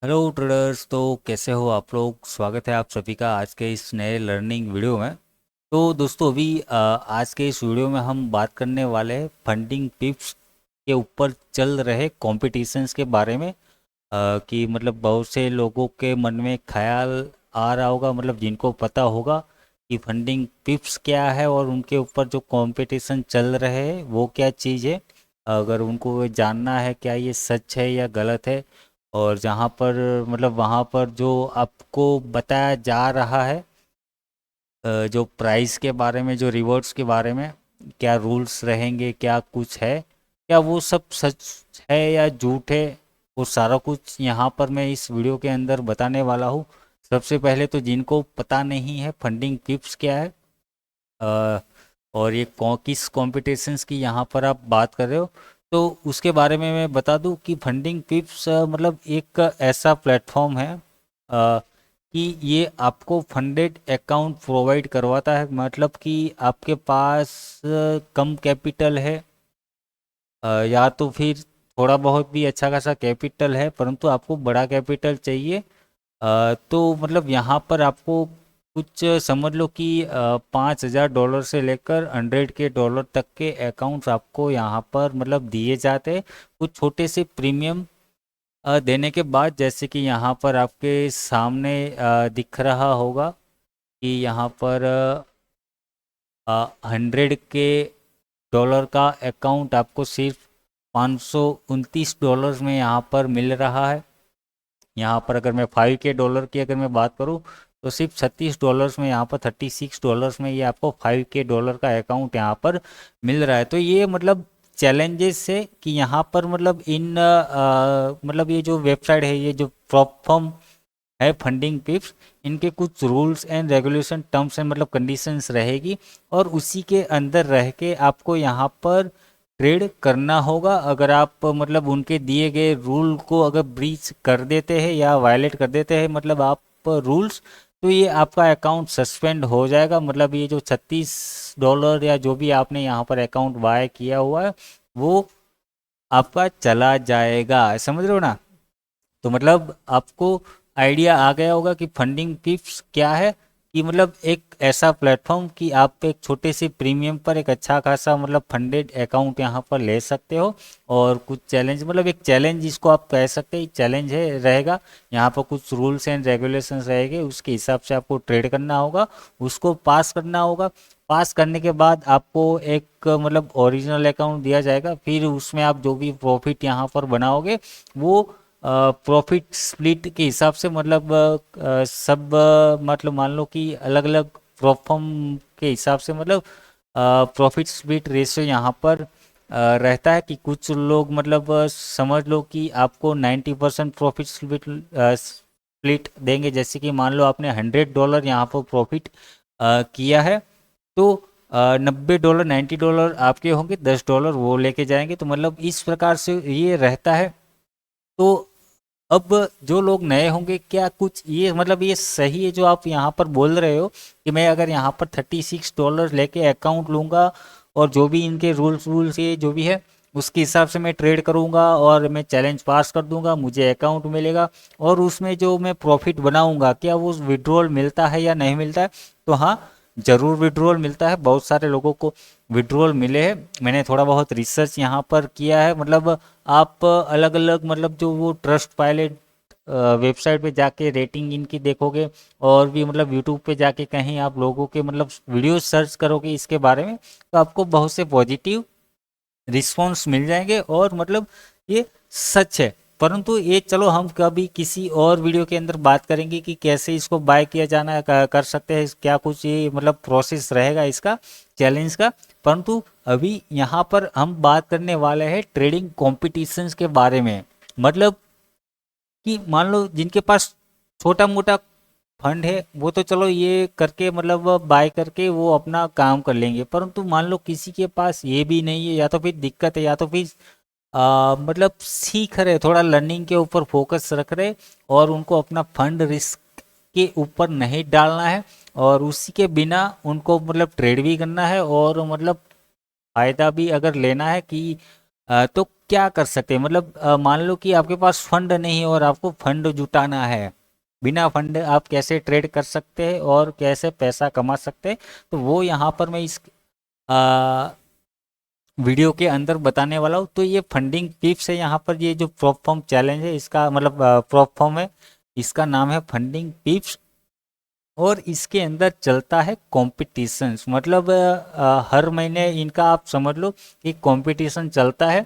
Hello traders. तो कैसे हो आप लोग? स्वागत है आप सभी का आज के इस नए लर्निंग वीडियो में। तो दोस्तों अभी आज के इस वीडियो में हम बात करने वाले हैं फंडिंग टिप्स के ऊपर चल रहे कॉम्पिटिशन्स के बारे में। कि मतलब बहुत से लोगों के मन में ख्याल आ रहा होगा, मतलब जिनको पता होगा कि फंडिंग टिप्स क्या है और उनके ऊपर जो कंपटीशन चल रहे हैं वो क्या चीज़ है। अगर उनको जानना है क्या ये सच है या गलत है, और जहाँ पर मतलब वहाँ पर जो आपको बताया जा रहा है, जो प्राइस के बारे में, जो रिवॉर्ड्स के बारे में क्या रूल्स रहेंगे, क्या कुछ है, क्या वो सब सच है या झूठ है, वो सारा कुछ यहाँ पर मैं इस वीडियो के अंदर बताने वाला हूँ। सबसे पहले तो जिनको पता नहीं है फंडिंग टिप्स क्या है, अ, और ये किस कॉम्पिटिशन्स की यहाँ पर आप बात कर रहे हो, तो उसके बारे में मैं बता दूं कि फंडिंग टिप्स मतलब एक ऐसा प्लेटफॉर्म है कि ये आपको फंडेड अकाउंट प्रोवाइड करवाता है। मतलब कि आपके पास कम कैपिटल है, या तो फिर थोड़ा बहुत भी अच्छा खासा कैपिटल है परंतु आपको बड़ा कैपिटल चाहिए, तो मतलब यहाँ पर आपको कुछ समझ लो कि $5,000 से लेकर 100K तक के अकाउंट्स आपको यहाँ पर मतलब दिए जाते हैं। कुछ छोटे से प्रीमियम देने के बाद, जैसे कि यहाँ पर आपके सामने दिख रहा होगा कि यहाँ पर 100K का अकाउंट आपको सिर्फ $529 में यहाँ पर मिल रहा है। यहाँ पर अगर मैं $5K की अगर मैं बात करूँ तो सिर्फ $36 में, यहाँ पर $36 में ये आपको $5K का अकाउंट यहाँ पर मिल रहा है। तो ये मतलब चैलेंजेस है कि यहाँ पर मतलब मतलब ये जो वेबसाइट है, ये जो प्लेटफॉर्म है फंडिंग पिप्स, इनके कुछ rules and regulation, terms and मतलब कंडीशंस रहेगी, और उसी के अंदर रह के आपको यहाँ पर ट्रेड करना होगा। अगर आप मतलब उनके दिए गए रूल को अगर ब्रीच कर देते हैं या वायलेट कर देते हैं मतलब आप रूल्स, तो ये आपका अकाउंट सस्पेंड हो जाएगा। मतलब ये जो $36 या जो भी आपने यहाँ पर अकाउंट बाय किया हुआ है वो आपका चला जाएगा, समझ रहे हो ना? तो मतलब आपको आइडिया आ गया होगा कि फंडिंग टिप्स क्या है। कि मतलब एक ऐसा प्लेटफॉर्म कि आप एक छोटे से प्रीमियम पर एक अच्छा खासा मतलब फंडेड अकाउंट यहाँ पर ले सकते हो। और कुछ चैलेंज, मतलब एक चैलेंज जिसको आप कह सकते हैं, चैलेंज है रहेगा। यहाँ पर कुछ रूल्स एंड रेगुलेशंस रहेंगे, उसके हिसाब से आपको ट्रेड करना होगा, उसको पास करना होगा। पास करने के बाद आपको एक मतलब ओरिजिनल अकाउंट दिया जाएगा, फिर उसमें आप जो भी प्रॉफिट यहाँ पर बनाओगे वो प्रॉफिट स्प्लिट के हिसाब से, मतलब सब मतलब मान लो कि अलग अलग प्रोफॉर्म के हिसाब से, मतलब प्रॉफिट स्प्लिट रेशियो यहाँ पर रहता है। कि कुछ लोग मतलब समझ लो कि आपको 90% प्रॉफिट स्प्लिट स्प्लिट देंगे। जैसे कि मान लो आपने $100 यहाँ पर प्रॉफिट किया है, तो $90, $90 आपके होंगे, $10 वो लेके जाएंगे। तो मतलब इस प्रकार से ये रहता है। तो अब जो लोग नए होंगे, क्या कुछ ये मतलब ये सही है जो आप यहाँ पर बोल रहे हो कि मैं अगर यहाँ पर $36 लेके अकाउंट लूँगा और जो भी इनके रूल्स रूल्स ये जो भी है उसके हिसाब से मैं ट्रेड करूँगा और मैं चैलेंज पास कर दूंगा, मुझे अकाउंट मिलेगा, और उसमें जो मैं प्रॉफिट बनाऊंगा क्या वो विड्रॉल मिलता है या नहीं मिलता है? तो हाँ, ज़रूर विड्रॉल मिलता है। बहुत सारे लोगों को विड्रॉल मिले हैं। मैंने थोड़ा बहुत रिसर्च यहाँ पर किया है। मतलब आप अलग अलग मतलब जो वो ट्रस्ट पायलट वेबसाइट पे जाके रेटिंग इनकी देखोगे, और भी मतलब यूट्यूब पे जाके कहीं आप लोगों के मतलब वीडियो सर्च करोगे इसके बारे में, तो आपको बहुत से पॉजिटिव रिस्पॉन्स मिल जाएंगे, और मतलब ये सच है। परंतु ये चलो हम कभी किसी और वीडियो के अंदर बात करेंगे कि कैसे इसको बाय किया जाना है, कर सकते हैं, क्या कुछ ये मतलब प्रोसेस रहेगा इसका, चैलेंज का। परंतु अभी यहाँ पर हम बात करने वाले हैं ट्रेडिंग कॉम्पिटिशन्स के बारे में। मतलब कि मान लो जिनके पास छोटा मोटा फंड है वो तो चलो ये करके मतलब बाय करके वो अपना काम कर लेंगे, परंतु मान लो किसी के पास ये भी नहीं है, या तो फिर दिक्कत है, या तो फिर मतलब सीख रहे, थोड़ा लर्निंग के ऊपर फोकस रख रहे, और उनको अपना फंड रिस्क के ऊपर नहीं डालना है, और उसी के बिना उनको मतलब ट्रेड भी करना है, और मतलब फ़ायदा भी अगर लेना है कि तो क्या कर सकते हैं, मतलब मान लो कि आपके पास फंड नहीं है और आपको फंड जुटाना है। बिना फंड आप कैसे ट्रेड कर सकते हैं और कैसे पैसा कमा सकते हैं, तो वो यहाँ पर मैं इस वीडियो के अंदर बताने वाला हूँ। तो ये फंडिंग टिप्स है, यहाँ पर ये जो प्रॉप फॉर्म चैलेंज है इसका मतलब प्रॉप फॉर्म है, इसका नाम है फंडिंग टिप्स। और इसके अंदर चलता है कॉम्पिटिशन्स, मतलब हर महीने इनका आप समझ लो कि कंपटीशन चलता है,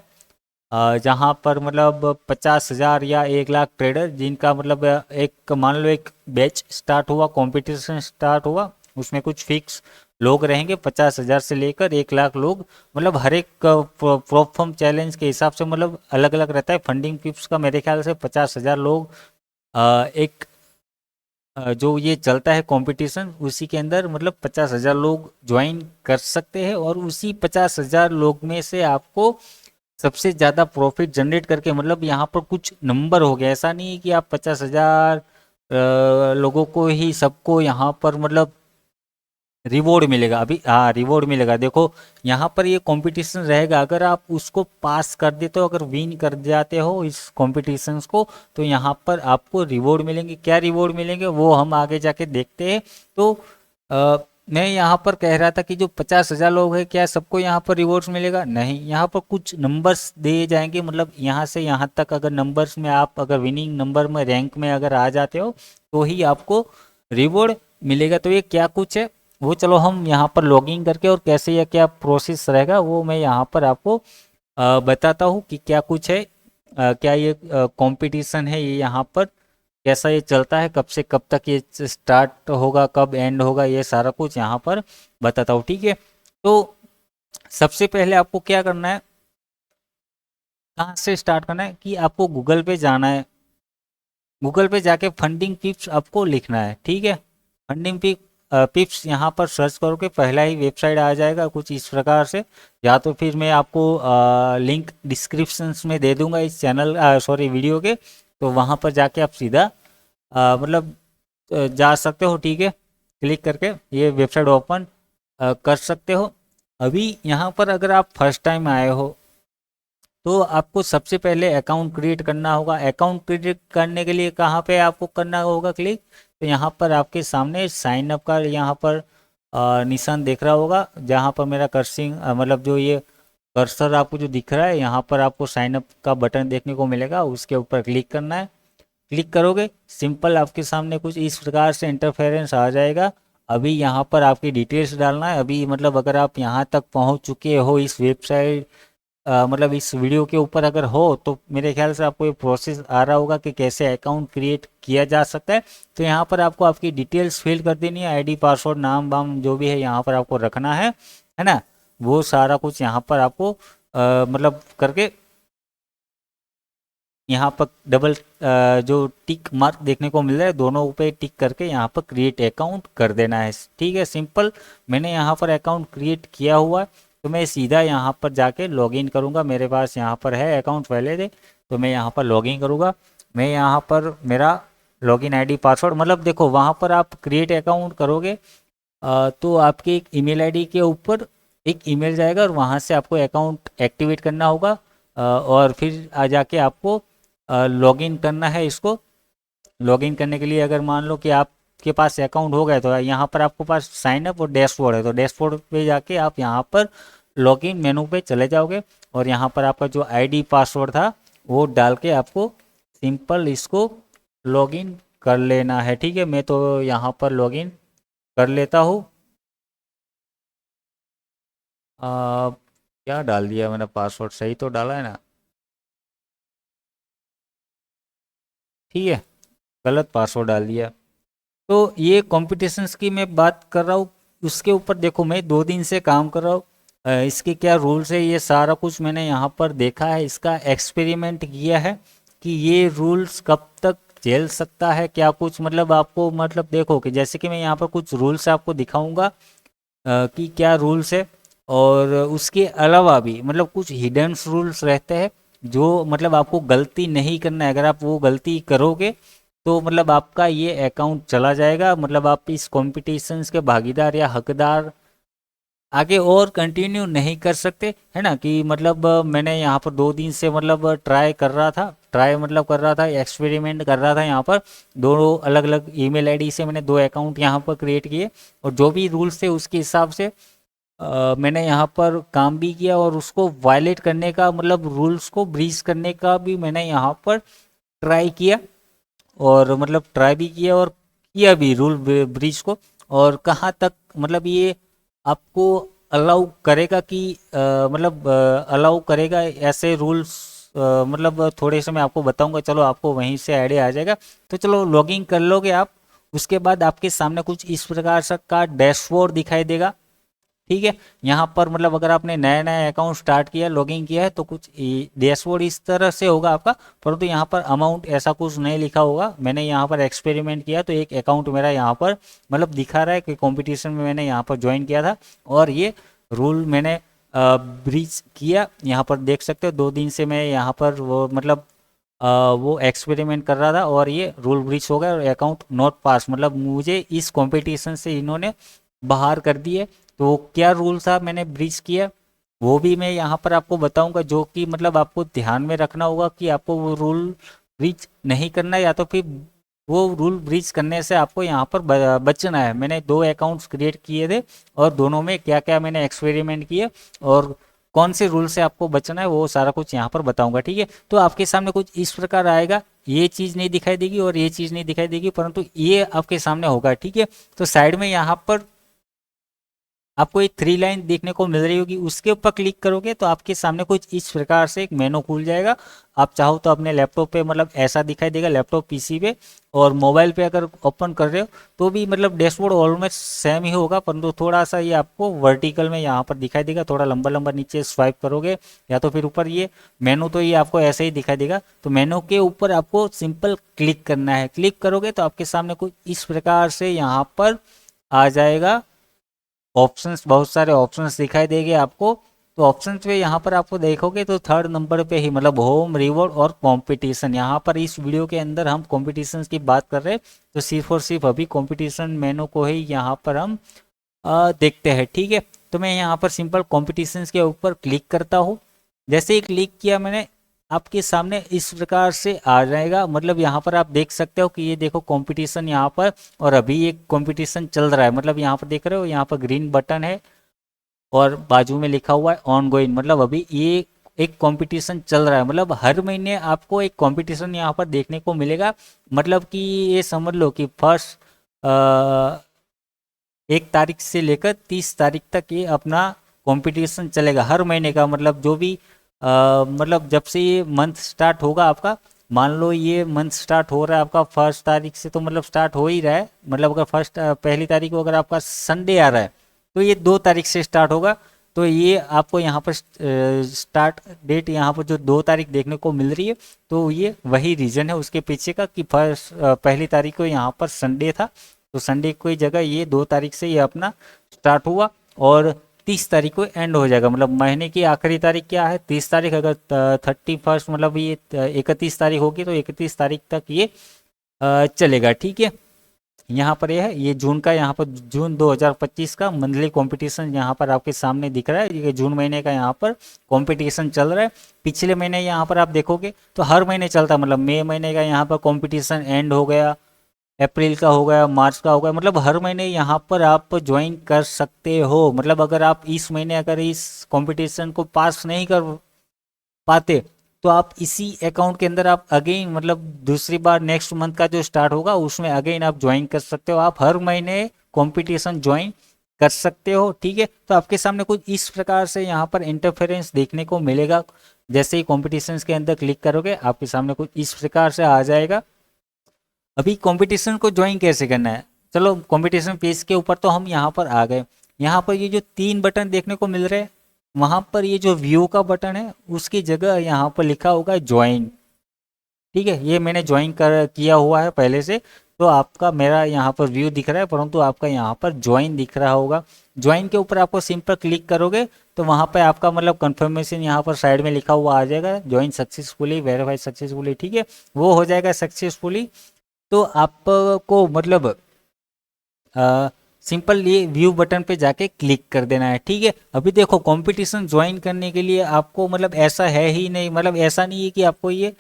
जहाँ पर मतलब 50,000 या 1 लाख ट्रेडर जिनका मतलब एक मान लो एक बैच स्टार्ट हुआ, कंपटीशन स्टार्ट हुआ, उसमें कुछ फिक्स लोग रहेंगे, 50,000 से लेकर 1 लाख लोग, मतलब हर एक प्रोफॉर्म चैलेंज के हिसाब से मतलब अलग अलग रहता है। फंडिंग टिप्स का मेरे ख्याल से 50,000 लोग एक जो ये चलता है कंपटीशन, उसी के अंदर मतलब 50,000 लोग ज्वाइन कर सकते हैं, और उसी 50,000 लोग में से आपको सबसे ज़्यादा प्रॉफिट जनरेट करके, मतलब यहाँ पर कुछ नंबर हो गया, ऐसा नहीं है कि आप 50,000 लोगों को ही सबको यहाँ पर मतलब रिवॉर्ड मिलेगा। अभी हाँ रिवॉर्ड मिलेगा, देखो यहाँ पर ये कंपटीशन रहेगा, अगर आप उसको पास कर देते हो, अगर विन कर जाते हो इस कॉम्पिटिशन्स को, तो यहाँ पर आपको रिवॉर्ड मिलेंगे। क्या रिवॉर्ड मिलेंगे वो हम आगे जाके देखते हैं। तो अ, मैं यहाँ पर कह रहा था कि जो 50,000 लोग हैं, क्या सबको यहाँ पर रिवॉर्ड्स मिलेगा? नहीं, यहाँ पर कुछ नंबर्स दिए जाएंगे, मतलब यहाँ से यहाँ तक अगर नंबर्स में आप अगर विनिंग नंबर में रैंक में अगर आ जाते हो तो ही आपको रिवॉर्ड मिलेगा। तो ये क्या कुछ है वो चलो हम यहाँ पर लॉगिन करके और कैसे या क्या प्रोसेस रहेगा वो मैं यहाँ पर आपको बताता हूँ कि क्या कुछ है। क्या ये कंपटीशन है, ये यहाँ पर कैसा ये चलता है, कब से कब तक ये स्टार्ट होगा, कब एंड होगा, ये सारा कुछ यहाँ पर बताता हूँ। ठीक है, तो सबसे पहले आपको क्या करना है, कहाँ से स्टार्ट करना है कि आपको गूगल पे जाना है। गूगल पे जाके फंडिंग टिप्स आपको लिखना है। ठीक है, फंडिंग टिप्स यहाँ पर सर्च करोगे पहला ही वेबसाइट आ जाएगा कुछ इस प्रकार से, या तो फिर मैं आपको लिंक डिस्क्रिप्शंस में दे दूंगा इस चैनल सॉरी वीडियो के, तो वहाँ पर जाके आप सीधा मतलब जा सकते हो। ठीक है, क्लिक करके ये वेबसाइट ओपन कर सकते हो। अभी यहाँ पर अगर आप फर्स्ट टाइम आए हो तो आपको सबसे पहले अकाउंट क्रिएट करना होगा। अकाउंट क्रिएट करने के लिए कहाँ पे आपको करना होगा क्लिक, तो यहाँ पर आपके सामने साइन अप का यहाँ पर निशान दिख रहा होगा, जहाँ पर मेरा कर्सिंग मतलब जो ये कर्सर आपको जो दिख रहा है, यहाँ पर आपको साइन अप का बटन देखने को मिलेगा, उसके ऊपर क्लिक करना है। क्लिक करोगे सिंपल आपके सामने कुछ इस प्रकार से इंटरफेरेंस आ जाएगा। अभी यहाँ पर आपकी डिटेल्स डालना है। अभी मतलब अगर आप यहाँ तक पहुँच चुके हो इस वेबसाइट मतलब इस वीडियो के ऊपर अगर हो, तो मेरे ख्याल से आपको ये प्रोसेस आ रहा होगा कि कैसे अकाउंट क्रिएट किया जा सकता है। तो यहाँ पर आपको आपकी डिटेल्स फिल कर देनी है, आईडी पासवर्ड नाम वाम जो भी है यहाँ पर आपको रखना है ना, वो सारा कुछ यहाँ पर आपको मतलब करके यहाँ पर डबल जो टिक मार्क देखने को मिल रहा है दोनों पे टिक करके यहाँ पर क्रिएट अकाउंट कर देना है। ठीक है, सिंपल मैंने यहाँ पर अकाउंट क्रिएट किया हुआ है, तो मैं सीधा यहाँ पर जाके लॉगिन करूँगा। मेरे पास यहाँ पर है अकाउंट पहले से, तो मैं यहाँ पर लॉगिन करूँगा। मैं यहाँ पर मेरा लॉगिन आईडी पासवर्ड मतलब देखो वहाँ पर आप क्रिएट अकाउंट करोगे तो आपके एक ईमेल आईडी के ऊपर एक ईमेल जाएगा और वहाँ से आपको अकाउंट एक्टिवेट करना होगा और फिर आ जाके आपको लॉगिन करना है। इसको लॉगिन करने के लिए अगर मान लो कि आपके पास अकाउंट हो गया तो यहाँ पर आपको पास साइन अप और डैशबोर्ड है, तो डैशबोर्ड पे जाके आप यहाँ पर लॉगिन मेनू पे चले जाओगे और यहाँ पर आपका जो आईडी पासवर्ड था वो डाल के आपको सिंपल इसको लॉगिन कर लेना है। ठीक है, मैं तो यहाँ पर लॉगिन कर लेता हूँ। क्या डाल दिया मैंने, पासवर्ड सही तो डाला है ना? ठीक है, गलत पासवर्ड डाल दिया। तो ये कॉम्पिटिशन्स की मैं बात कर रहा हूँ, उसके ऊपर देखो मैं 2 दिन से काम कर रहा हूँ। इसके क्या रूल्स है ये सारा कुछ मैंने यहाँ पर देखा है, इसका एक्सपेरिमेंट किया है कि ये रूल्स कब तक झेल सकता है, क्या कुछ मतलब आपको मतलब देखो कि जैसे कि मैं यहाँ पर कुछ रूल्स आपको दिखाऊंगा कि क्या रूल्स है, और उसके अलावा भी मतलब कुछ हिडन रूल्स रहते हैं जो मतलब आपको गलती नहीं करना है। अगर आप वो गलती करोगे तो मतलब आपका ये अकाउंट चला जाएगा, मतलब आप इस कॉम्पिटिशन्स के भागीदार या हकदार आगे और कंटिन्यू नहीं कर सकते, है ना। कि मतलब मैंने यहाँ पर 2 दिन से मतलब ट्राई मतलब कर रहा था, एक्सपेरिमेंट कर रहा था। यहाँ पर दो अलग अलग ईमेल आईडी से मैंने 2 अकाउंट यहाँ पर क्रिएट किए, और जो भी रूल्स थे उसके हिसाब से मैंने यहाँ पर काम भी किया, और उसको वायलेट करने का मतलब रूल्स को ब्रीच करने का भी मैंने यहाँ पर ट्राई किया, और मतलब ट्राई भी किया और किया भी रूल ब्रीच को। और कहाँ तक मतलब ये आपको अलाउ करेगा कि मतलब अलाउ करेगा ऐसे रूल्स, मतलब थोड़े से मैं आपको बताऊंगा, चलो आपको वहीं से आइडिया आ जाएगा। तो चलो लॉगिंग कर लोगे आप, उसके बाद आपके सामने कुछ इस प्रकार सा का डैशबोर्ड दिखाई देगा। ठीक है, यहाँ पर मतलब अगर आपने नया नया अकाउंट स्टार्ट किया, लॉगिन किया है, तो कुछ डैशबोर्ड इस तरह से होगा आपका। परंतु यहाँ पर अमाउंट ऐसा कुछ नहीं लिखा होगा। मैंने यहाँ पर एक्सपेरिमेंट किया तो एक अकाउंट मेरा यहाँ पर मतलब दिखा रहा है कि कंपटीशन में मैंने यहाँ पर ज्वाइन किया था, और ये रूल मैंने ब्रीच किया। यहाँ पर देख सकते हो 2 दिन से मैं यहाँ पर वो मतलब वो एक्सपेरिमेंट कर रहा था, और ये रूल ब्रीच हो गया और अकाउंट नॉट पास, मतलब मुझे इस कंपटीशन से इन्होंने बाहर कर दिए। तो क्या रूल था मैंने ब्रीच किया, वो भी मैं यहाँ पर आपको बताऊंगा, जो कि मतलब आपको ध्यान में रखना होगा कि आपको वो रूल ब्रीच नहीं करना है, या तो फिर वो रूल ब्रीच करने से आपको यहाँ पर बचना है। मैंने 2 अकाउंट्स क्रिएट किए थे, और दोनों में क्या क्या मैंने एक्सपेरिमेंट किए और कौन से रूल से आपको बचना है, वो सारा कुछ यहाँ पर बताऊंगा। ठीक है, तो आपके सामने कुछ इस प्रकार आएगा, ये चीज़ नहीं दिखाई देगी और ये चीज़ नहीं दिखाई देगी, परंतु ये आपके सामने होगा। ठीक है, तो साइड में यहाँ पर आपको एक 3 लाइन देखने को मिल रही होगी, उसके ऊपर क्लिक करोगे तो आपके सामने कुछ इस प्रकार से एक मेनू खुल जाएगा। आप चाहो तो अपने लैपटॉप पे मतलब ऐसा दिखाई देगा, लैपटॉप पीसी पे, और मोबाइल पे अगर ओपन कर रहे हो तो भी मतलब डैशबोर्ड ऑलमोस्ट सेम ही होगा, परंतु थोड़ा सा ये आपको वर्टिकल में यहाँ पर दिखाई देगा। थोड़ा लंबा लंबा नीचे स्वाइप करोगे या तो फिर ऊपर, ये मेनू तो ये आपको ऐसे ही दिखाई देगा। तो मेनू के ऊपर आपको सिंपल क्लिक करना है। क्लिक करोगे तो आपके सामने कुछ इस प्रकार से यहाँ पर आ जाएगा ऑप्शंस, बहुत सारे ऑप्शंस दिखाई देंगे आपको। तो ऑप्शंस पे यहाँ पर आपको देखोगे तो 3rd नंबर पे ही मतलब होम, रिवॉर्ड और कंपटीशन। यहाँ पर इस वीडियो के अंदर हम कंपटीशन की बात कर रहे हैं, तो सिर्फ और सिर्फ अभी कंपटीशन मेनू को ही यहाँ पर हम देखते हैं। ठीक है, तो मैं यहाँ पर सिंपल कंपटीशन के ऊपर क्लिक करता हूँ। जैसे ही क्लिक किया मैंने, आपके सामने इस प्रकार से आ जाएगा। मतलब यहाँ पर आप देख सकते हो कि ये देखो कंपटीशन यहाँ पर, और अभी ये कंपटीशन चल रहा है। मतलब यहाँ पर देख रहे हो, यहाँ पर ग्रीन बटन है और बाजू में लिखा हुआ है ऑन गोइंग, मतलब अभी ये एक कंपटीशन चल रहा है। मतलब हर महीने आपको एक कंपटीशन यहाँ पर देखने को मिलेगा। मतलब कि ये समझ लो कि फर्स्ट 1 तारीख से लेकर 30 तारीख तक ये अपना कंपटीशन चलेगा हर महीने का। मतलब जो भी मतलब जब से ये मंथ स्टार्ट होगा आपका, मान लो ये मंथ स्टार्ट हो रहा है आपका 1 तारीख से, तो मतलब स्टार्ट हो ही रहा है। मतलब अगर पहली तारीख को अगर आपका संडे आ रहा है तो ये 2 तारीख से स्टार्ट होगा। तो ये आपको यहाँ पर स्टार्ट डेट यहाँ पर जो 2 तारीख देखने को मिल रही है, तो ये वही रीज़न है उसके पीछे का कि पहली तारीख को यहाँ पर संडे था, तो संडे की जगह ये 2 तारीख से ये अपना स्टार्ट हुआ, और 30 तारीख को एंड हो जाएगा। मतलब महीने की आखिरी तारीख क्या है, 30 तारीख। अगर 31st मतलब ये 31 तारीख होगी तो 31 तारीख तक ये चलेगा। ठीक है, यहाँ पर यह है, ये जून का, यहाँ पर जून 2025 का मंथली कंपटीशन यहाँ पर आपके सामने दिख रहा है। ये जून महीने का यहाँ पर कंपटीशन चल रहा है। पिछले महीने यहाँ पर आप देखोगे तो हर महीने चलता है। मतलब मई महीने का यहाँ पर कंपटीशन एंड हो गया, अप्रैल का हो गया, मार्च का हो गया। मतलब हर महीने यहाँ पर आप ज्वाइन कर सकते हो। मतलब अगर आप इस महीने अगर इस कंपटीशन को पास नहीं कर पाते, तो आप इसी अकाउंट के अंदर आप अगेन मतलब दूसरी बार नेक्स्ट मंथ का जो स्टार्ट होगा उसमें अगेन आप ज्वाइन कर सकते हो। आप हर महीने कंपटीशन ज्वाइन कर सकते हो। ठीक है, तो आपके सामने कुछ इस प्रकार से यहाँ पर इंटरफेरेंस देखने को मिलेगा। जैसे ही कॉम्पिटिशन के अंदर क्लिक करोगे आपके सामने कुछ इस प्रकार से आ जाएगा। अभी कंपटीशन को ज्वाइन कैसे करना है, चलो कंपटीशन पेज के ऊपर तो हम यहाँ पर आ गए। यहाँ पर ये जो 3 बटन देखने को मिल रहे हैं, वहाँ पर ये जो व्यू का बटन है उसकी जगह यहाँ पर लिखा होगा ज्वाइन। ठीक है, ये मैंने ज्वाइन कर किया हुआ है पहले से, तो आपका मेरा यहाँ पर व्यू दिख रहा है, परंतु आपका यहाँ पर ज्वाइन दिख रहा होगा। ज्वाइन के ऊपर आपको सिंपल क्लिक करोगे तो वहाँ पे आपका मतलब कंफर्मेशन यहाँ पर साइड में लिखा हुआ आ जाएगा, ज्वाइन सक्सेसफुली, वेरीफाई सक्सेसफुली। ठीक है, वो हो जाएगा सक्सेसफुली। तो आपको मतलब सिंपल ये व्यू बटन पे जाके क्लिक कर देना है। ठीक है, अभी देखो कंपटीशन ज्वाइन करने के लिए आपको मतलब ऐसा है ही नहीं, मतलब ऐसा नहीं है कि आपको ये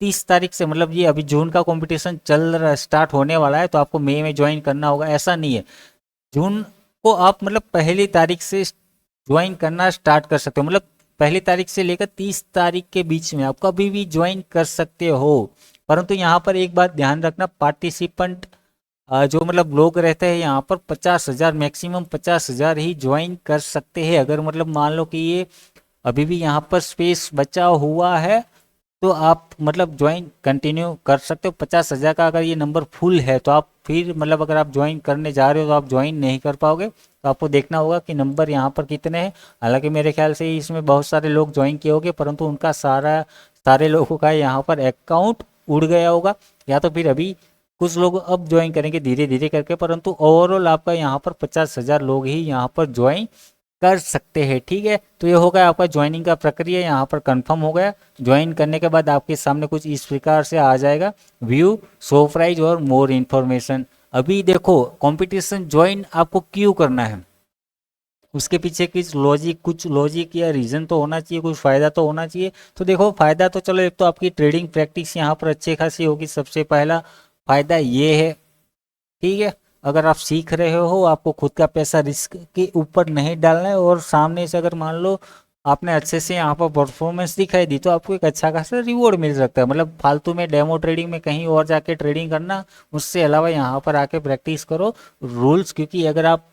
30 तारीख से, मतलब ये अभी जून का कंपटीशन चल रहा स्टार्ट होने वाला है तो आपको मई में ज्वाइन करना होगा, ऐसा नहीं है। जून को आप मतलब पहली तारीख से ज्वाइन करना स्टार्ट कर सकते हो, मतलब पहली तारीख से लेकर 30 तारीख के बीच में आप कभी भी ज्वाइन कर सकते हो। परंतु यहाँ पर एक बात ध्यान रखना, पार्टिसिपेंट जो मतलब लोग रहते हैं यहाँ पर 50,000, मैक्सिमम 50,000 ही ज्वाइन कर सकते हैं। अगर मतलब मान लो कि ये अभी भी यहाँ पर स्पेस बचा हुआ है तो आप मतलब ज्वाइन कंटिन्यू कर सकते हो। 50,000 का अगर ये नंबर फुल है तो आप फिर मतलब अगर आप ज्वाइन करने जा रहे हो तो आप ज्वाइन नहीं कर पाओगे, तो आपको देखना होगा कि नंबर यहाँ पर कितने हैं। हालांकि मेरे ख्याल से इसमें बहुत सारे लोग ज्वाइन किए होंगे परंतु उनका सारे लोगों का यहाँ पर अकाउंट उड़ गया होगा, या तो फिर अभी कुछ लोग अब ज्वाइन करेंगे धीरे धीरे करके, परंतु ओवरऑल आपका यहाँ पर 50,000 लोग ही यहाँ पर ज्वाइन कर सकते हैं। ठीक है, तो ये हो गया आपका ज्वाइनिंग का प्रक्रिया यहाँ पर कंफर्म हो गया। ज्वाइन करने के बाद आपके सामने कुछ इस प्रकार से आ जाएगा, व्यू, शो प्राइज और मोर इन्फॉर्मेशन। अभी देखो कंपटीशन ज्वाइन आपको क्यों करना है, उसके पीछे कुछ लॉजिक या रीजन तो होना चाहिए, कुछ फायदा तो होना चाहिए। तो देखो फायदा तो चलो, एक तो आपकी ट्रेडिंग प्रैक्टिस यहाँ पर अच्छी खासी होगी, सबसे पहला फायदा ये है। ठीक है, अगर आप सीख रहे हो, आपको खुद का पैसा रिस्क के ऊपर नहीं डालना है और सामने से अगर मान लो आपने अच्छे से यहाँ पर परफॉर्मेंस दिखाई दी तो आपको एक अच्छा खासा रिवॉर्ड मिल सकता है। मतलब फालतू में डेमो ट्रेडिंग में कहीं और जाके ट्रेडिंग करना, उससे अलावा यहाँ पर आके प्रैक्टिस करो रूल्स, क्योंकि अगर आप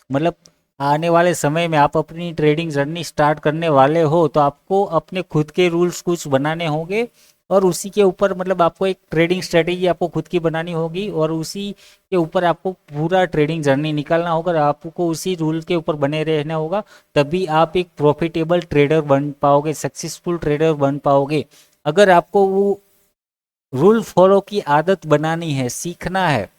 मतलब आने वाले समय में आप अपनी ट्रेडिंग जर्नी स्टार्ट करने वाले हो तो आपको अपने खुद के रूल्स कुछ बनाने होंगे और उसी के ऊपर मतलब आपको एक ट्रेडिंग स्ट्रेटेजी आपको खुद की बनानी होगी और उसी के ऊपर आपको पूरा ट्रेडिंग जर्नी निकालना होगा और आपको उसी रूल के ऊपर बने रहना होगा, तभी आप एक प्रॉफिटेबल ट्रेडर बन पाओगे, सक्सेसफुल ट्रेडर बन पाओगे। अगर आपको वो रूल फॉलो की आदत बनानी है, सीखना है,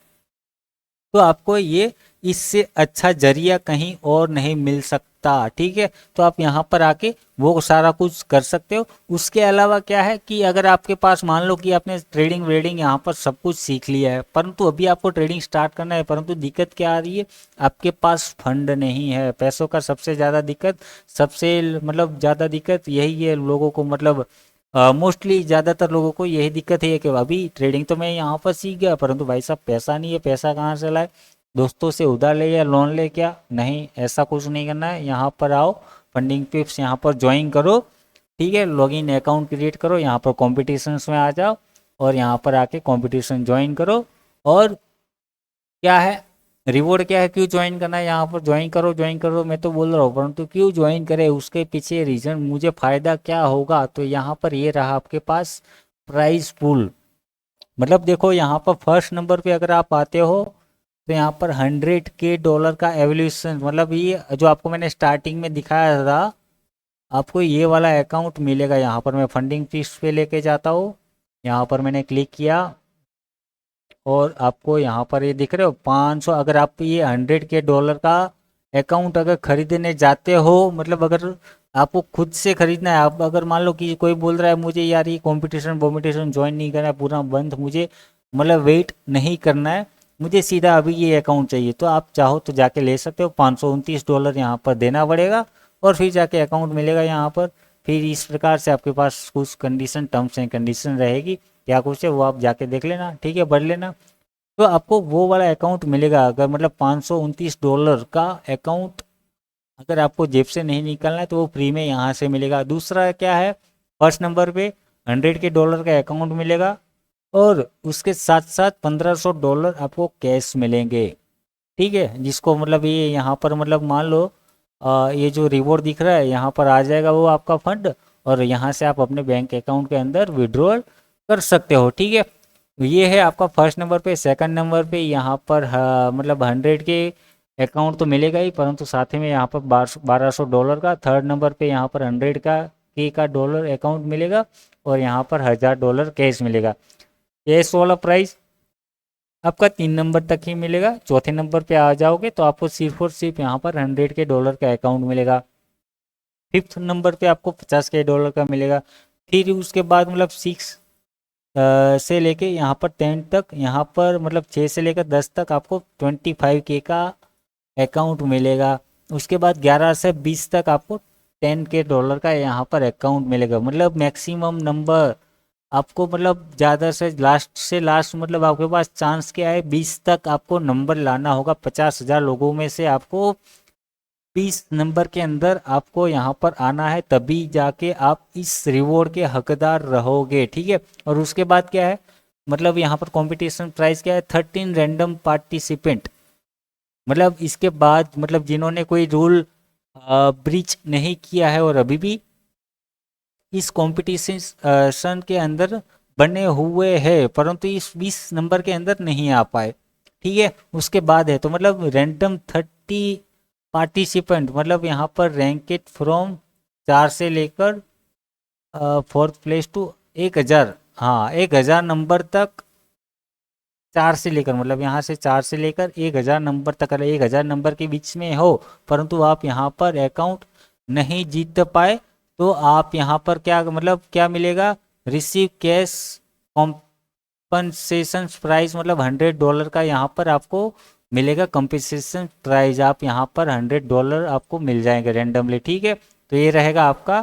तो आपको ये इससे अच्छा जरिया कहीं और नहीं मिल सकता। ठीक है, तो आप यहाँ पर आके वो सारा कुछ कर सकते हो। उसके अलावा क्या है कि अगर आपके पास मान लो कि आपने ट्रेडिंग व्रेडिंग यहाँ पर सब कुछ सीख लिया है परंतु अभी आपको ट्रेडिंग स्टार्ट करना है, परंतु दिक्कत क्या आ रही है, आपके पास फंड नहीं है। पैसों का सबसे ज़्यादा दिक्कत, सबसे मतलब ज़्यादा दिक्कत यही है लोगों को, मतलब मोस्टली ज़्यादातर लोगों को यही दिक्कत है कि अभी ट्रेडिंग तो मैं यहाँ पर सीख गया परंतु भाई साहब पैसा नहीं है, पैसा कहाँ से लाए, दोस्तों से उधार ले या लोन ले, क्या नहीं, ऐसा कुछ नहीं करना है। यहाँ पर आओ, फंडिंग टिप्स यहाँ पर ज्वाइन करो। ठीक है, लॉगिन अकाउंट क्रिएट करो, यहाँ पर कॉम्पिटिशन्स में आ जाओ और यहाँ पर आके कॉम्पिटिशन ज्वाइन करो। और क्या है रिवॉर्ड, क्या है, क्यों ज्वाइन करना है, यहाँ पर ज्वाइन करो ज्वाइन करो मैं तो बोल रहा हूँ, परंतु क्यों ज्वाइन करे उसके पीछे रीज़न, मुझे फ़ायदा क्या होगा, तो यहाँ पर ये रहा आपके पास प्राइस पूल। मतलब देखो यहाँ पर फर्स्ट नंबर पे अगर आप आते हो तो यहाँ पर $100K का एवोल्यूशन, मतलब ये जो आपको मैंने स्टार्टिंग में दिखाया था, आपको ये वाला अकाउंट मिलेगा। यहाँ पर मैं फंडिंग पीस पे लेके जाता हूँ, यहाँ पर मैंने क्लिक किया और आपको यहाँ पर ये दिख रहे हो 500। अगर आप ये $100K का अकाउंट अगर खरीदने जाते हो, मतलब अगर आपको खुद से खरीदना है, आप अगर मान लो कि कोई बोल रहा है मुझे यार ये कंपटीशन वॉम्पिटिशन ज्वाइन नहीं करना है, पूरा बंद, मुझे मतलब वेट नहीं करना है, मुझे सीधा अभी ये अकाउंट चाहिए, तो आप चाहो तो जाके ले सकते हो। $529 यहाँ पर देना पड़ेगा और फिर जाके अकाउंट मिलेगा यहाँ पर। फिर इस प्रकार से आपके पास कुछ कंडीशन, टर्म्स एंड कंडीशन रहेगी, क्या कुछ है वो आप जाके देख लेना। ठीक है, पढ़ लेना, तो आपको वो वाला अकाउंट मिलेगा। अगर मतलब $529 का अकाउंट अगर आपको जेब से नहीं निकालना है तो वो फ्री में यहाँ से मिलेगा। दूसरा क्या है, फर्स्ट नंबर पे $100K का अकाउंट मिलेगा और उसके साथ साथ $1,500 आपको कैश मिलेंगे। ठीक है, जिसको मतलब ये यहाँ पर मतलब मान लो ये जो रिवॉर्ड दिख रहा है यहाँ पर आ जाएगा वो आपका फंड और यहाँ से आप अपने बैंक अकाउंट के अंदर विड्रॉल कर सकते हो। ठीक है, ये है आपका फर्स्ट नंबर पे। सेकंड नंबर पे यहाँ पर मतलब 100 के अकाउंट तो मिलेगा ही परंतु साथ ही में यहाँ पर $1,200 का। थर्ड नंबर पे यहाँ पर 100 का डॉलर अकाउंट मिलेगा और यहाँ पर $1,000 कैश मिलेगा। कैश वाला प्राइस आपका 3 नंबर तक ही मिलेगा। चौथे नंबर पे आ जाओगे तो आपको सिर्फ और सिर्फ यहाँ पर $100 का अकाउंट मिलेगा। फिफ्थ नंबर पे आपको $50 का मिलेगा। फिर उसके बाद मतलब 6 से लेके यहाँ पर 10 तक, यहाँ पर मतलब 6 से लेकर 10 तक आपको 25K का अकाउंट मिलेगा। उसके बाद 11 से 20 तक आपको 10K डॉलर का यहाँ पर अकाउंट मिलेगा। मतलब मैक्सिमम नंबर आपको, मतलब ज़्यादा से लास्ट मतलब आपके पास चांस क्या है, 20 तक आपको नंबर लाना होगा। 50,000 लोगों में से आपको 20 नंबर के अंदर आपको यहाँ पर आना है, तभी जाके आप इस रिवॉर्ड के हकदार रहोगे, ठीक है। और उसके बाद क्या है, मतलब यहाँ पर कंपटीशन प्राइस क्या है, 13 रैंडम पार्टिसिपेंट। मतलब इसके बाद मतलब जिन्होंने कोई रूल ब्रीच नहीं किया है और अभी भी इस कंपटीशन के अंदर बने हुए हैं, परंतु इस 20 नंबर के अंदर नहीं आ पाए, ठीक है। उसके बाद है तो मतलब रैंडम 30 पार्टिसिपेंट, मतलब यहाँ पर रैंकेड फ्रॉम 4 से लेकर 4th प्लेस टू 1000, हाँ 1000 नंबर तक, 4 से लेकर मतलब यहाँ से 4 से लेकर 1000 नंबर तक, अगर 1000 नंबर के बीच में हो परंतु आप यहाँ पर अकाउंट नहीं जीत पाए, तो आप यहाँ पर क्या मतलब क्या मिलेगा, रिसीव कैश कॉम्पनसेशन प्राइस, मतलब $100 का यहाँ पर आपको मिलेगा कंपनसेशन प्राइस। आप यहाँ पर $100 आपको मिल जाएंगे रैंडमली, ठीक है। तो ये रहेगा आपका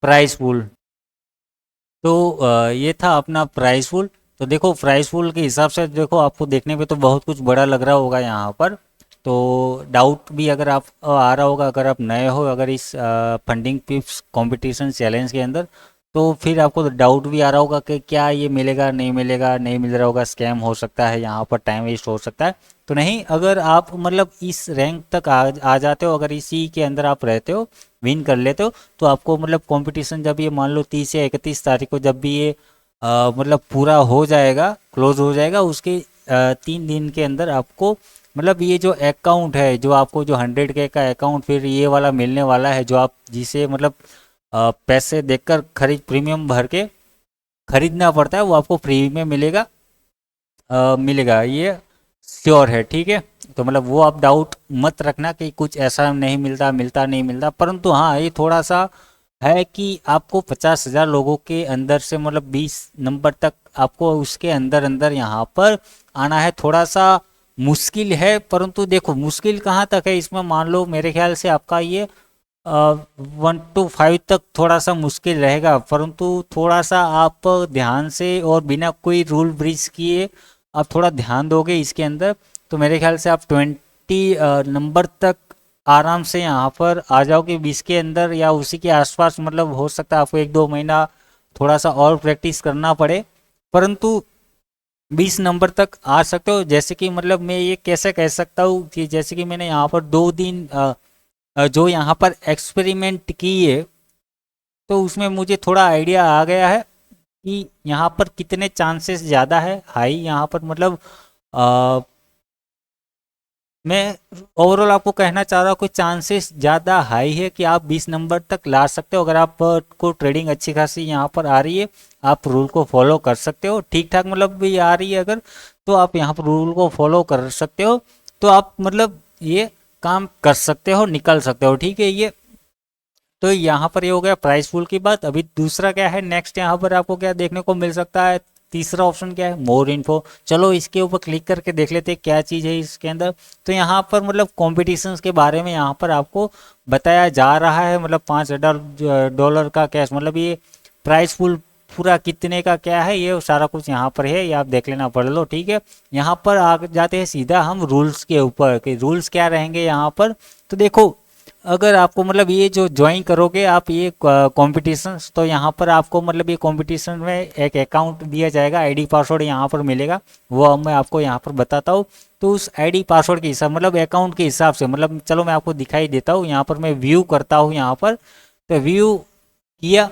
प्राइस पूल। तो ये था अपना प्राइस पूल। तो देखो प्राइस पूल के हिसाब से देखो, आपको देखने पे तो बहुत कुछ बड़ा लग रहा होगा यहाँ पर। तो डाउट भी अगर आप आ रहा होगा, अगर आप नए हो अगर इस फंडिंग पिप्स कंपटीशन चैलेंज के अंदर, तो फिर आपको डाउट भी आ रहा होगा कि क्या ये मिलेगा नहीं मिलेगा, नहीं मिल रहा होगा, स्कैम हो सकता है, यहाँ पर टाइम वेस्ट हो सकता है। तो नहीं, अगर आप मतलब इस रैंक तक आ जाते हो, अगर इसी के अंदर आप रहते हो, विन कर लेते हो, तो आपको मतलब कंपटीशन जब ये मान लो 30 या 31 तारीख को जब भी ये मतलब पूरा हो जाएगा, क्लोज हो जाएगा, उसके 3 दिन के अंदर आपको मतलब ये जो अकाउंट है, जो आपको जो 100K का अकाउंट फिर ये वाला मिलने वाला है, जो आप जिसे मतलब पैसे देकर प्रीमियम भर के खरीदना पड़ता है, वो आपको फ्री में मिलेगा, मिलेगा, ये श्योर है, ठीक है। तो मतलब वो आप डाउट मत रखना कि कुछ ऐसा नहीं मिलता, मिलता नहीं मिलता, परंतु हाँ ये थोड़ा सा है कि आपको 50,000 लोगों के अंदर से मतलब 20 नंबर तक आपको उसके अंदर अंदर यहाँ पर आना है। थोड़ा सा मुश्किल है, परंतु देखो मुश्किल कहाँ तक है इसमें, मान लो मेरे ख्याल से आपका ये 1 to 5 तक थोड़ा सा मुश्किल रहेगा, परंतु थोड़ा सा आप ध्यान से और बिना कोई रूल ब्रीच किए आप थोड़ा ध्यान दोगे इसके अंदर, तो मेरे ख्याल से आप 20 नंबर तक आराम से यहाँ पर आ जाओगे 20 के अंदर या उसी के आसपास। मतलब हो सकता है आपको 1-2 महीना थोड़ा सा और प्रैक्टिस करना पड़े, परंतु 20 नंबर तक आ सकते हो। जैसे कि मतलब मैं ये कैसे कह सकता हूँ कि जैसे कि मैंने यहाँ पर 2 दिन जो यहाँ पर एक्सपेरिमेंट किए, तो उसमें मुझे थोड़ा आइडिया आ गया है कि यहाँ पर कितने चांसेस ज़्यादा है, हाई यहाँ पर मतलब मैं ओवरऑल आपको कहना चाह रहा हूँ कि चांसेस ज़्यादा हाई है कि आप 20 नंबर तक ला सकते हो। अगर आप को ट्रेडिंग अच्छी खासी यहाँ पर आ रही है, आप रूल को फॉलो कर सकते हो, ठीक ठाक मतलब भी आ रही है अगर, तो आप यहाँ पर रूल को फॉलो कर सकते हो, तो आप मतलब ये काम कर सकते हो, निकल सकते हो, ठीक है। ये तो यहाँ पर ये हो गया प्राइस पूल की बात। अभी दूसरा क्या है, नेक्स्ट यहाँ पर आपको क्या देखने को मिल सकता है, तीसरा ऑप्शन क्या है, मोर इन्फो। चलो इसके ऊपर क्लिक करके देख लेते हैं क्या चीज़ है इसके अंदर। तो यहाँ पर मतलब कॉम्पिटिशन्स के बारे में यहाँ पर आपको बताया जा रहा है, मतलब $5,000 का कैश, मतलब ये प्राइस पूल पूरा कितने का क्या है, ये सारा कुछ यहाँ पर है, ये आप देख लेना, पढ़ लो, ठीक है। यहाँ पर आ जाते हैं सीधा हम रूल्स के ऊपर कि रूल्स क्या रहेंगे यहाँ पर। तो देखो अगर आपको मतलब ये जो ज्वाइन करोगे आप ये कॉम्पिटिशन, तो यहाँ पर आपको मतलब ये कॉम्पिटिशन में एक अकाउंट दिया जाएगा, आईडी पासवर्ड यहाँ पर मिलेगा, वो मैं आपको यहाँ पर बताता हूँ। तो उस आईडी पासवर्ड के हिसाब मतलब अकाउंट के हिसाब से, मतलब चलो मैं आपको दिखाई देता हूँ, यहाँ पर मैं व्यू करता हूँ यहाँ पर। तो व्यू किया,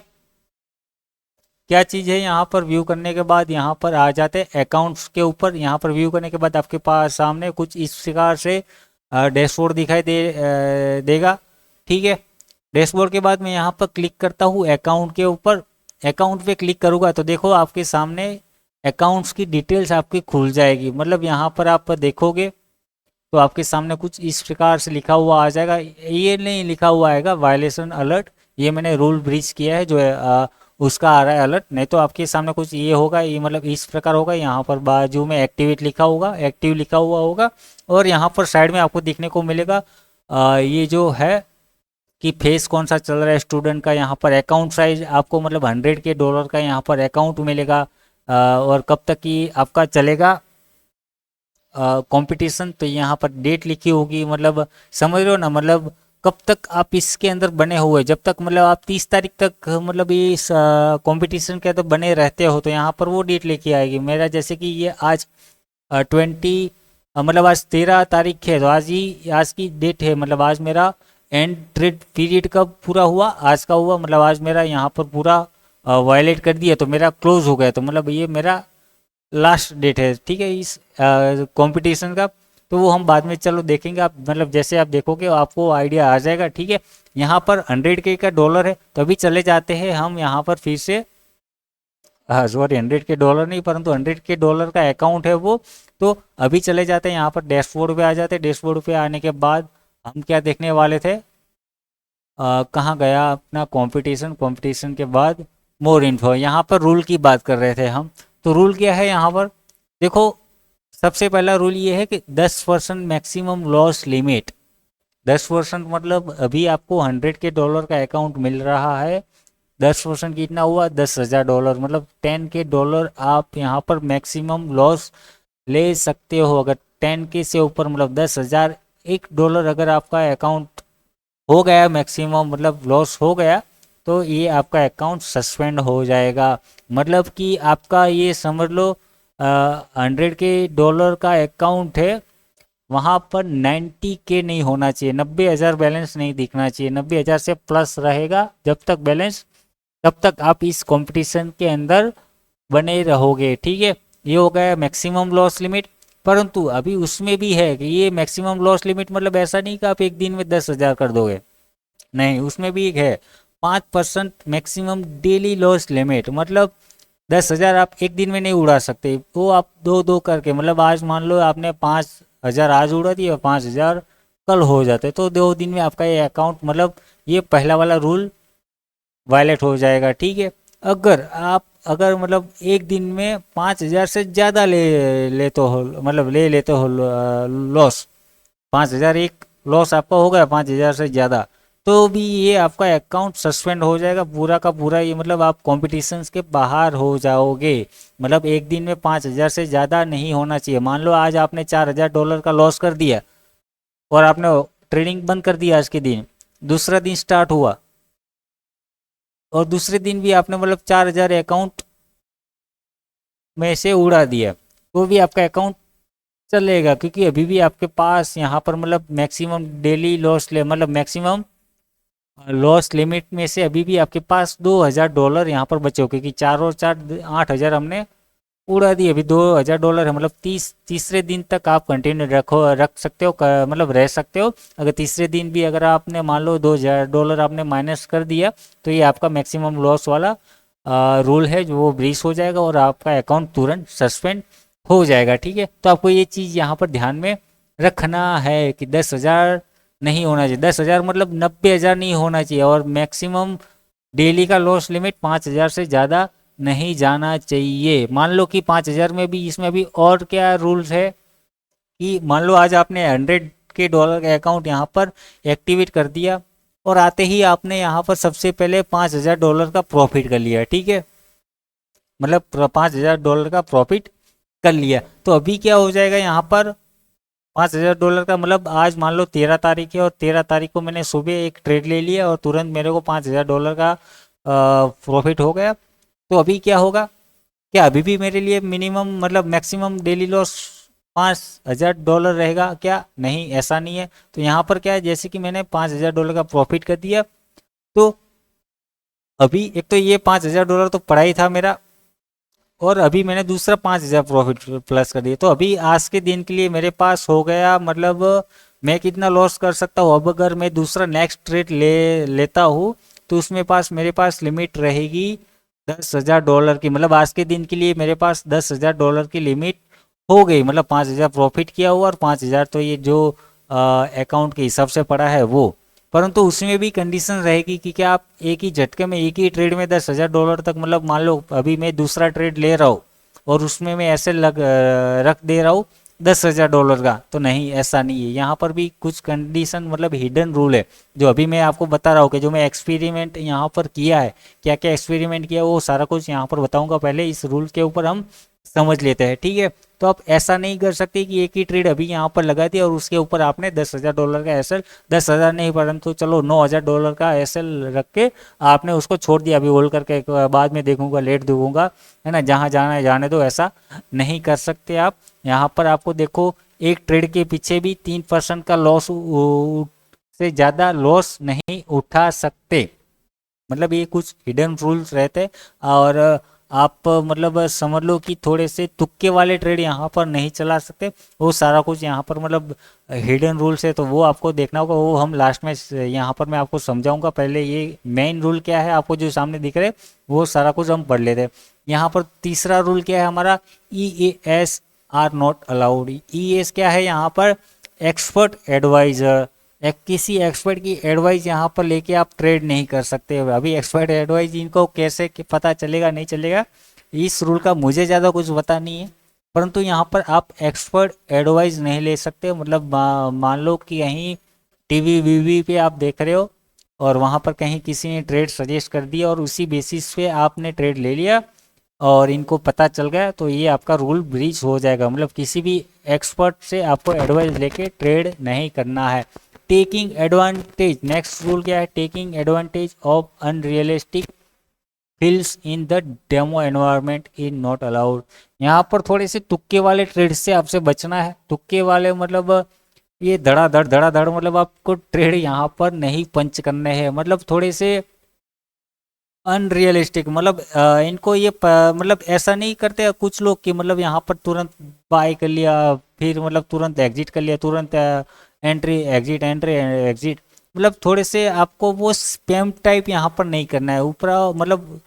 क्या चीज़ है यहाँ पर, व्यू करने के बाद यहाँ पर आ जाते हैं अकाउंट्स के ऊपर। यहाँ पर व्यू करने के बाद आपके पास सामने कुछ इस प्रकार से डैशबोर्ड दिखाई देगा, ठीक है। डैशबोर्ड के बाद मैं यहाँ पर क्लिक करता हूँ अकाउंट के ऊपर। अकाउंट पे क्लिक करूँगा तो देखो आपके सामने अकाउंट्स की डिटेल्स आपकी खुल जाएगी। मतलब यहाँ पर आप देखोगे तो आपके सामने कुछ इस प्रकार से लिखा हुआ आ जाएगा, ये नहीं लिखा हुआ आएगा वायलेशन अलर्ट, ये मैंने रूल ब्रीच किया है जो है उसका आ रहा है अलर्ट। नहीं तो आपके सामने कुछ ये होगा, ये मतलब इस प्रकार होगा, यहाँ पर बाजू में एक्टिवेट लिखा होगा, एक्टिव लिखा हुआ होगा, और यहाँ पर साइड में आपको देखने को मिलेगा ये जो है कि फेस कौन सा चल रहा है स्टूडेंट का। यहाँ पर अकाउंट साइज आपको मतलब 100 के डॉलर का यहाँ पर अकाउंट मिलेगा। और कब तक कि आपका चलेगा कंपटीशन, तो यहाँ पर डेट लिखी होगी, मतलब समझ रहे हो ना, मतलब कब तक आप इसके अंदर बने हुए, जब तक मतलब आप 30 तारीख तक मतलब इस कंपटीशन के अंदर बने रहते हो, तो यहाँ पर वो डेट लिखी आएगी। मेरा जैसे कि ये आज 20 मतलब आज 13 तारीख है, तो आज की डेट है, मतलब आज मेरा एंड ट्रेड पीरियड कब पूरा हुआ, आज का हुआ, मतलब आज मेरा यहाँ पर पूरा वायलेट कर दिया तो मेरा क्लोज हो गया, तो मतलब ये मेरा लास्ट डेट है, ठीक है, इस कंपटीशन का। तो वो हम बाद में चलो देखेंगे, आप मतलब जैसे आप देखोगे आपको आइडिया आ जाएगा, ठीक है। यहाँ पर 100 के का डॉलर है, तो अभी चले जाते हैं हम यहाँ पर फिर से, सॉरी 100 के डॉलर नहीं परंतु 100 के डॉलर का अकाउंट है वो। तो अभी चले जाते हैं यहाँ पर डैशबोर्ड पे आ जाते हैं। डैशबोर्ड पे आने के बाद हम क्या देखने वाले थे, कहाँ गया अपना कंपटीशन, कंपटीशन के बाद मोर इन्फो, यहाँ पर रूल की बात कर रहे थे हम। तो रूल क्या है यहाँ पर देखो, सबसे पहला रूल ये है कि 10% मैक्सिमम लॉस लिमिट। 10% मतलब अभी आपको 100 के डॉलर का अकाउंट मिल रहा है, 10% कितना हुआ, $10,000, मतलब 10 के डॉलर आप यहाँ पर मैक्सिमम लॉस ले सकते हो। अगर 10 के से ऊपर मतलब 10,000 $1 अगर आपका अकाउंट हो गया मैक्सिमम मतलब लॉस हो गया, तो ये आपका अकाउंट सस्पेंड हो जाएगा। मतलब कि आपका ये समझ लो 100 के डॉलर का अकाउंट है, वहाँ पर 90 के नहीं होना चाहिए, 90,000 बैलेंस नहीं दिखना चाहिए, 90,000 से प्लस रहेगा जब तक बैलेंस, तब तक आप इस कंपटीशन के अंदर बने रहोगे, ठीक है। ये हो गया मैक्सिमम लॉस लिमिट। परंतु अभी उसमें भी है कि ये मैक्सिमम लॉस लिमिट मतलब ऐसा नहीं कि आप एक दिन में 10,000 कर दोगे, नहीं, उसमें भी एक है 5% मैक्सिमम डेली लॉस लिमिट, मतलब 10,000 आप एक दिन में नहीं उड़ा सकते, वो आप दो दो करके, मतलब आज मान लो आपने 5,000 आज उड़ा दिए और 5,000 कल हो जाते, तो 2 दिन में आपका ये अकाउंट मतलब ये पहला वाला रूल वायलेट हो जाएगा, ठीक है। अगर मतलब एक दिन में 5,000 से ज़्यादा ले लेते हो, मतलब ले लेते हो लॉस, 5,000 एक लॉस आपका हो गया 5,000 से ज़्यादा, तो भी ये आपका अकाउंट सस्पेंड हो जाएगा पूरा का पूरा, ये मतलब आप कॉम्पिटिशन्स के बाहर हो जाओगे। मतलब एक दिन में 5,000 से ज़्यादा नहीं होना चाहिए। मान लो आज आपने $4,000 का लॉस कर दिया और आपने ट्रेडिंग बंद कर दिया आज के दिन, दूसरा दिन स्टार्ट हुआ और दूसरे दिन भी आपने मतलब 4,000 अकाउंट में से उड़ा दिया, तो भी आपका अकाउंट चलेगा, क्योंकि अभी भी आपके पास यहाँ पर मतलब मैक्सिमम डेली लॉस ले मतलब मैक्सिमम लॉस लिमिट में से अभी भी आपके पास $2,000 यहाँ पर बचे हो, क्योंकि 4 और 4 8,000 हमने उड़ा दिए, अभी $2,000 है, मतलब तीसरे दिन तक आप कंटिन्यू रख सकते हो, मतलब रह सकते हो। अगर तीसरे दिन भी अगर आपने मान लो $2,000 आपने माइनस कर दिया, तो ये आपका मैक्सिमम लॉस वाला रूल है जो वो ब्रीच हो जाएगा और आपका अकाउंट तुरंत सस्पेंड हो जाएगा, ठीक है। तो आपको ये चीज़ यहाँ पर ध्यान में रखना है कि 10,000 नहीं होना चाहिए, 10,000 मतलब 90,000 नहीं होना चाहिए, और मैक्सिमम डेली का लॉस लिमिट 5,000 से ज़्यादा नहीं जाना चाहिए। मान लो कि 5,000 में भी, इसमें भी और क्या रूल्स है कि मान लो आज आपने 100 के डॉलर का अकाउंट यहाँ पर एक्टिवेट कर दिया और आते ही आपने यहाँ पर सबसे पहले $5,000 का प्रॉफिट कर लिया, ठीक है, मतलब $5,000 का प्रॉफिट कर लिया। तो अभी क्या हो जाएगा यहाँ पर $5,000 का, मतलब आज मान लो 13 तारीख है और 13 तारीख को मैंने सुबह एक ट्रेड ले लिया और तुरंत मेरे को $5,000 का प्रॉफिट हो गया। तो अभी क्या होगा, क्या अभी भी मेरे लिए मिनिमम मतलब मैक्सिमम डेली लॉस $5,000 रहेगा क्या? नहीं, ऐसा नहीं है। तो यहाँ पर क्या है, जैसे कि मैंने $5,000 का प्रॉफिट कर दिया, तो अभी एक तो ये $5,000 तो पड़ा ही था मेरा, और अभी मैंने दूसरा 5,000 प्रॉफिट प्लस कर दिया, तो अभी आज के दिन के लिए मेरे पास हो गया, मतलब मैं कितना लॉस कर सकता हूँ। अब अगर मैं दूसरा नेक्स्ट ट्रेड लेता हूँ तो उसमें पास मेरे पास लिमिट रहेगी $10,000 की, मतलब आज के दिन के लिए मेरे पास $10,000 की लिमिट हो गई, मतलब 5,000 प्रॉफिट किया हुआ और 5,000 तो ये जो अकाउंट के हिसाब से पड़ा है वो। परंतु उसमें भी कंडीशन रहेगी कि क्या आप एक ही झटके में एक ही ट्रेड में $10,000 तक, मतलब मान लो अभी मैं दूसरा ट्रेड ले रहा हूँ और उसमें मैं ऐसे रख दे रहा हूँ $10,000 का, तो नहीं, ऐसा नहीं है। यहाँ पर भी कुछ कंडीशन, मतलब हिडन रूल है, जो अभी मैं आपको बता रहा हूँ कि जो मैं एक्सपेरिमेंट यहाँ पर किया है, क्या क्या एक्सपेरिमेंट किया वो सारा कुछ यहाँ पर बताऊंगा। पहले इस रूल के ऊपर हम समझ लेते हैं, ठीक है। तो आप ऐसा नहीं कर सकते कि एक ही ट्रेड अभी यहाँ पर लगा दिया और उसके ऊपर आपने $10,000 का एसएल, 10,000 नहीं परंतु चलो $9,000 का एसएल रख के आपने उसको छोड़ दिया, अभी होल्ड करके बाद में देखूंगा, लेट दूंगा, है ना, जहाँ जाना है जाने दो, ऐसा नहीं कर सकते आप। यहाँ पर आपको देखो, एक ट्रेड के पीछे भी 3% का लॉस से ज़्यादा लॉस नहीं उठा सकते, मतलब ये कुछ हिडन रूल्स रहते। और आप मतलब समझ लो कि थोड़े से तुक्के वाले ट्रेड यहाँ पर नहीं चला सकते, वो सारा कुछ यहाँ पर मतलब हिडन रूल्स है, तो वो आपको देखना होगा, वो हम लास्ट में यहाँ पर मैं आपको समझाऊंगा। पहले ये मेन रूल क्या है आपको जो सामने दिख रहे हैं, वो सारा कुछ हम पढ़ लेते हैं। यहाँ पर तीसरा रूल क्या है हमारा, EAS are not allowed. EAS क्या है यहाँ पर, एक्सपर्ट एडवाइजर। किसी एक्सपर्ट की एडवाइस यहाँ पर लेके आप ट्रेड नहीं कर सकते। अभी एक्सपर्ट एडवाइस इनको कैसे पता चलेगा नहीं चलेगा, इस रूल का मुझे ज़्यादा कुछ पता नहीं है, परंतु यहाँ पर आप एक्सपर्ट एडवाइस नहीं ले सकते। मतलब मान लो कि कहीं टीवी वीवी पे आप देख रहे हो और वहाँ पर कहीं किसी ने ट्रेड सजेस्ट कर दिया और उसी बेसिस पे आपने ट्रेड ले लिया और इनको पता चल गया, तो ये आपका रूल ब्रीच हो जाएगा। मतलब किसी भी एक्सपर्ट से आपको एडवाइस लेके ट्रेड नहीं करना है। टेकिंग एडवांटेज, नेक्स्ट रूल क्या है, taking advantage of unrealistic fields in the demo environment is not allowed. यहाँ पर थोड़े से तुक्के वाले ट्रेड से आपसे बचना है। तुक्के वाले मतलब ये धड़ाधड़ मतलब आपको ट्रेड यहाँ पर नहीं पंच करने हैं, मतलब थोड़े से अनरियलिस्टिक, मतलब इनको ये मतलब ऐसा नहीं करते कुछ लोग कि मतलब यहाँ पर तुरंत बाय कर लिया, फिर मतलब तुरंत एग्जिट कर लिया, तुरंत एंट्री एग्जिट, मतलब थोड़े से आपको वो स्पैम टाइप यहाँ पर नहीं करना है। ऊपर मतलब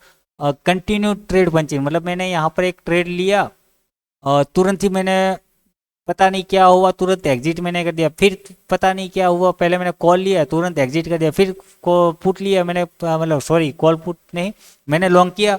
कंटिन्यू ट्रेड पंचिंग, मतलब मैंने यहाँ पर एक ट्रेड लिया और तुरंत ही मैंने, पता नहीं क्या हुआ, तुरंत एग्जिट मैंने कर दिया, फिर पता नहीं क्या हुआ, पहले मैंने कॉल लिया तुरंत एग्जिट कर दिया, फिर को पुट लिया मैंने, मतलब सॉरी कॉल पुट नहीं, मैंने लॉन्ग किया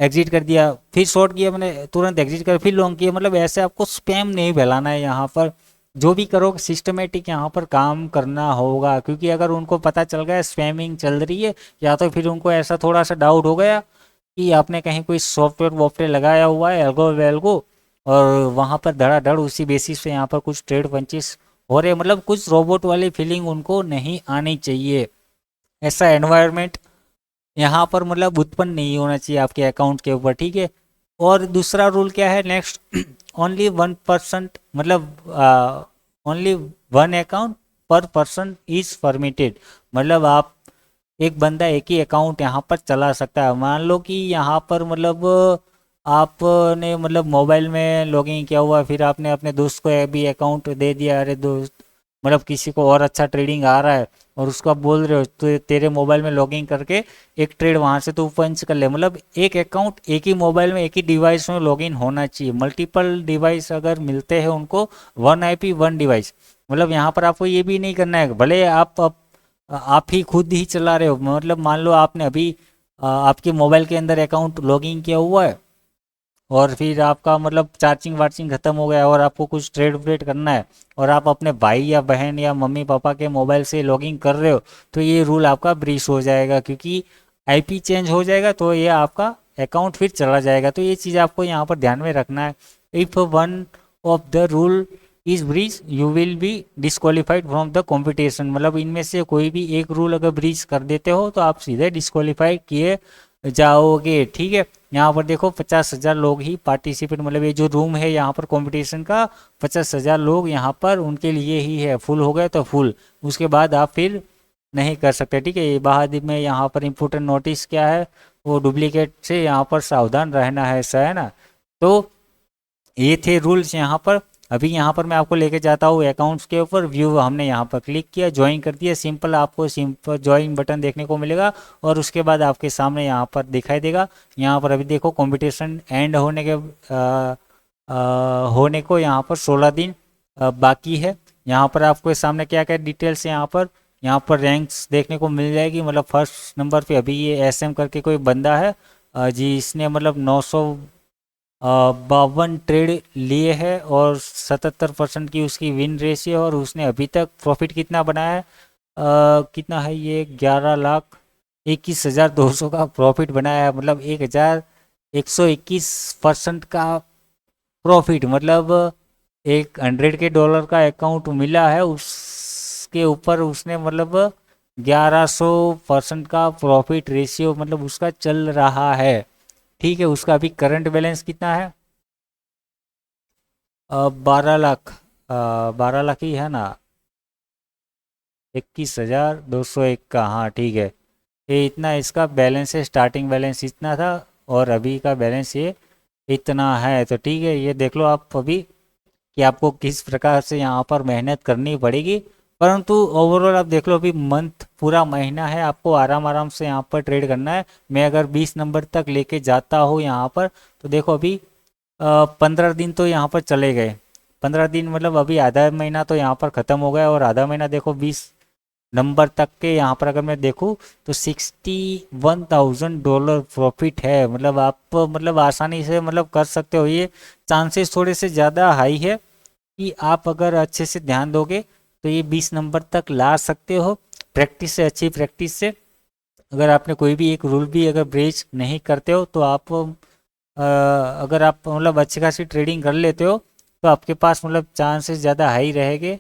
एग्जिट कर दिया, फिर शॉर्ट किया मैंने तुरंत एग्जिट कर, फिर लॉन्ग किया। मतलब ऐसे आपको स्पैम नहीं फैलाना है यहाँ पर, जो भी करो सिस्टमेटिक यहाँ पर काम करना होगा, क्योंकि अगर उनको पता चल गया स्पैमिंग चल रही है, या तो फिर उनको ऐसा थोड़ा सा डाउट हो गया कि आपने कहीं कोई सॉफ्टवेयर वॉफ्टवेयर लगाया हुआ है एल्गो वेल्गो, और वहाँ पर धड़ाधड़ उसी बेसिस पे यहाँ पर कुछ ट्रेड पंचिस हो रहे, मतलब कुछ रोबोट वाली फीलिंग उनको नहीं आनी चाहिए। ऐसा एनवायरनमेंट यहाँ पर मतलब उत्पन्न नहीं होना चाहिए आपके अकाउंट के ऊपर, ठीक है। और दूसरा रूल क्या है नेक्स्ट, ओनली 1%, मतलब ओनली 1 अकाउंट पर पर्सन इज परमिटेड। मतलब आप एक बंदा एक ही अकाउंट यहाँ पर चला सकता है। मान लो कि यहाँ पर मतलब आपने मतलब मोबाइल में लॉगिन किया हुआ, फिर आपने अपने दोस्त को भी अकाउंट दे दिया, अरे दोस्त मतलब किसी को और अच्छा ट्रेडिंग आ रहा है और उसको आप बोल रहे हो तो तेरे मोबाइल में लॉगिन करके एक ट्रेड वहाँ से तो पंच कर ले। मतलब एक अकाउंट एक ही मोबाइल में एक ही डिवाइस में लॉगिन होना चाहिए। मल्टीपल डिवाइस अगर मिलते हैं उनको, 1 IP 1 डिवाइस, मतलब यहाँ पर आपको ये भी नहीं करना है भले आप ही खुद ही चला रहे हो, मतलब मान लो आपने अभी आपके मोबाइल के अंदर अकाउंट लॉगिन किया हुआ है और फिर आपका मतलब चार्जिंग वार्जिंग खत्म हो गया और आपको कुछ ट्रेड व्रेड करना है और आप अपने भाई या बहन या मम्मी पापा के मोबाइल से लॉगिन कर रहे हो, तो ये रूल आपका ब्रीच हो जाएगा, क्योंकि IP चेंज हो जाएगा तो ये आपका अकाउंट फिर चला जाएगा। तो ये चीज़ आपको यहाँ पर ध्यान में रखना है। If one of the rule is breach you will be disqualified from the competition. मतलब इनमें से कोई भी एक रूल अगर ब्रीच कर देते हो तो आप सीधे डिस्क्वालीफाई किए जाओगे, ठीक है। यहाँ पर देखो 50,000 लोग ही पार्टिसिपेट, मतलब ये जो रूम है यहाँ पर कंपटीशन का, 50,000 लोग यहाँ पर उनके लिए ही है, फुल हो गए तो फुल, उसके बाद आप फिर नहीं कर सकते, ठीक है। ये बाद में यहाँ पर इम्पोर्टेंट नोटिस क्या है, वो डुप्लीकेट से यहाँ पर सावधान रहना है, ऐसा है ना। तो ये थे रूल्स यहाँ पर। अभी यहाँ पर मैं आपको लेके जाता हूँ अकाउंट्स के ऊपर, व्यू हमने यहाँ पर क्लिक किया, ज्वाइन कर दिया, सिंपल आपको सिंपल ज्वाइन बटन देखने को मिलेगा और उसके बाद आपके सामने यहाँ पर दिखाई देगा। यहाँ पर अभी देखो कंपटीशन एंड होने के होने को यहाँ पर 16 दिन बाकी है। यहाँ पर आपको सामने क्या क्या डिटेल्स यहाँ पर यहाँ पर रैंक्स देखने को मिल जाएगी। मतलब फर्स्ट नंबर पे अभी ये SM करके कोई बंदा है जी, इसने मतलब 952 ट्रेड लिए हैं और 77% की उसकी विन रेशियो, और उसने अभी तक प्रॉफिट कितना बनाया है, कितना है ये, 11,21,200 का प्रॉफिट बनाया है। मतलब 1,121% का प्रॉफिट, मतलब एक 100 के डॉलर का अकाउंट मिला है, उसके ऊपर उसने मतलब 1100% का प्रॉफिट रेशियो मतलब उसका चल रहा है। ठीक है, उसका अभी करंट बैलेंस कितना है, 12 लाख, 12 लाख ही है ना, 21,201 का, हाँ ठीक है। ये इतना इसका बैलेंस है, स्टार्टिंग बैलेंस इतना था और अभी का बैलेंस ये इतना है। तो ठीक है, ये देख लो आप अभी कि आपको किस प्रकार से यहाँ पर मेहनत करनी पड़ेगी। परंतु ओवरऑल आप देख लो, अभी मंथ पूरा महीना है, आपको आराम आराम से यहाँ पर ट्रेड करना है। मैं अगर 20 नंबर तक लेके जाता हूँ यहाँ पर, तो देखो अभी 15 दिन तो यहाँ पर चले गए। 15 दिन मतलब अभी आधा महीना तो यहाँ पर ख़त्म हो गया, और आधा महीना देखो 20 नंबर तक के यहाँ पर अगर मैं देखूँ तो $61,000 प्रॉफिट है। मतलब आप मतलब आसानी से मतलब कर सकते हो। ये चांसेस थोड़े से ज़्यादा हाई है कि आप अगर अच्छे से ध्यान दोगे तो ये 20 नंबर तक ला सकते हो, प्रैक्टिस से, अच्छी प्रैक्टिस से। अगर आपने कोई भी एक रूल भी अगर ब्रेच नहीं करते हो तो आप अगर आप मतलब अच्छी खासी ट्रेडिंग कर लेते हो तो आपके पास मतलब चांसेस ज़्यादा हाई रहेंगे।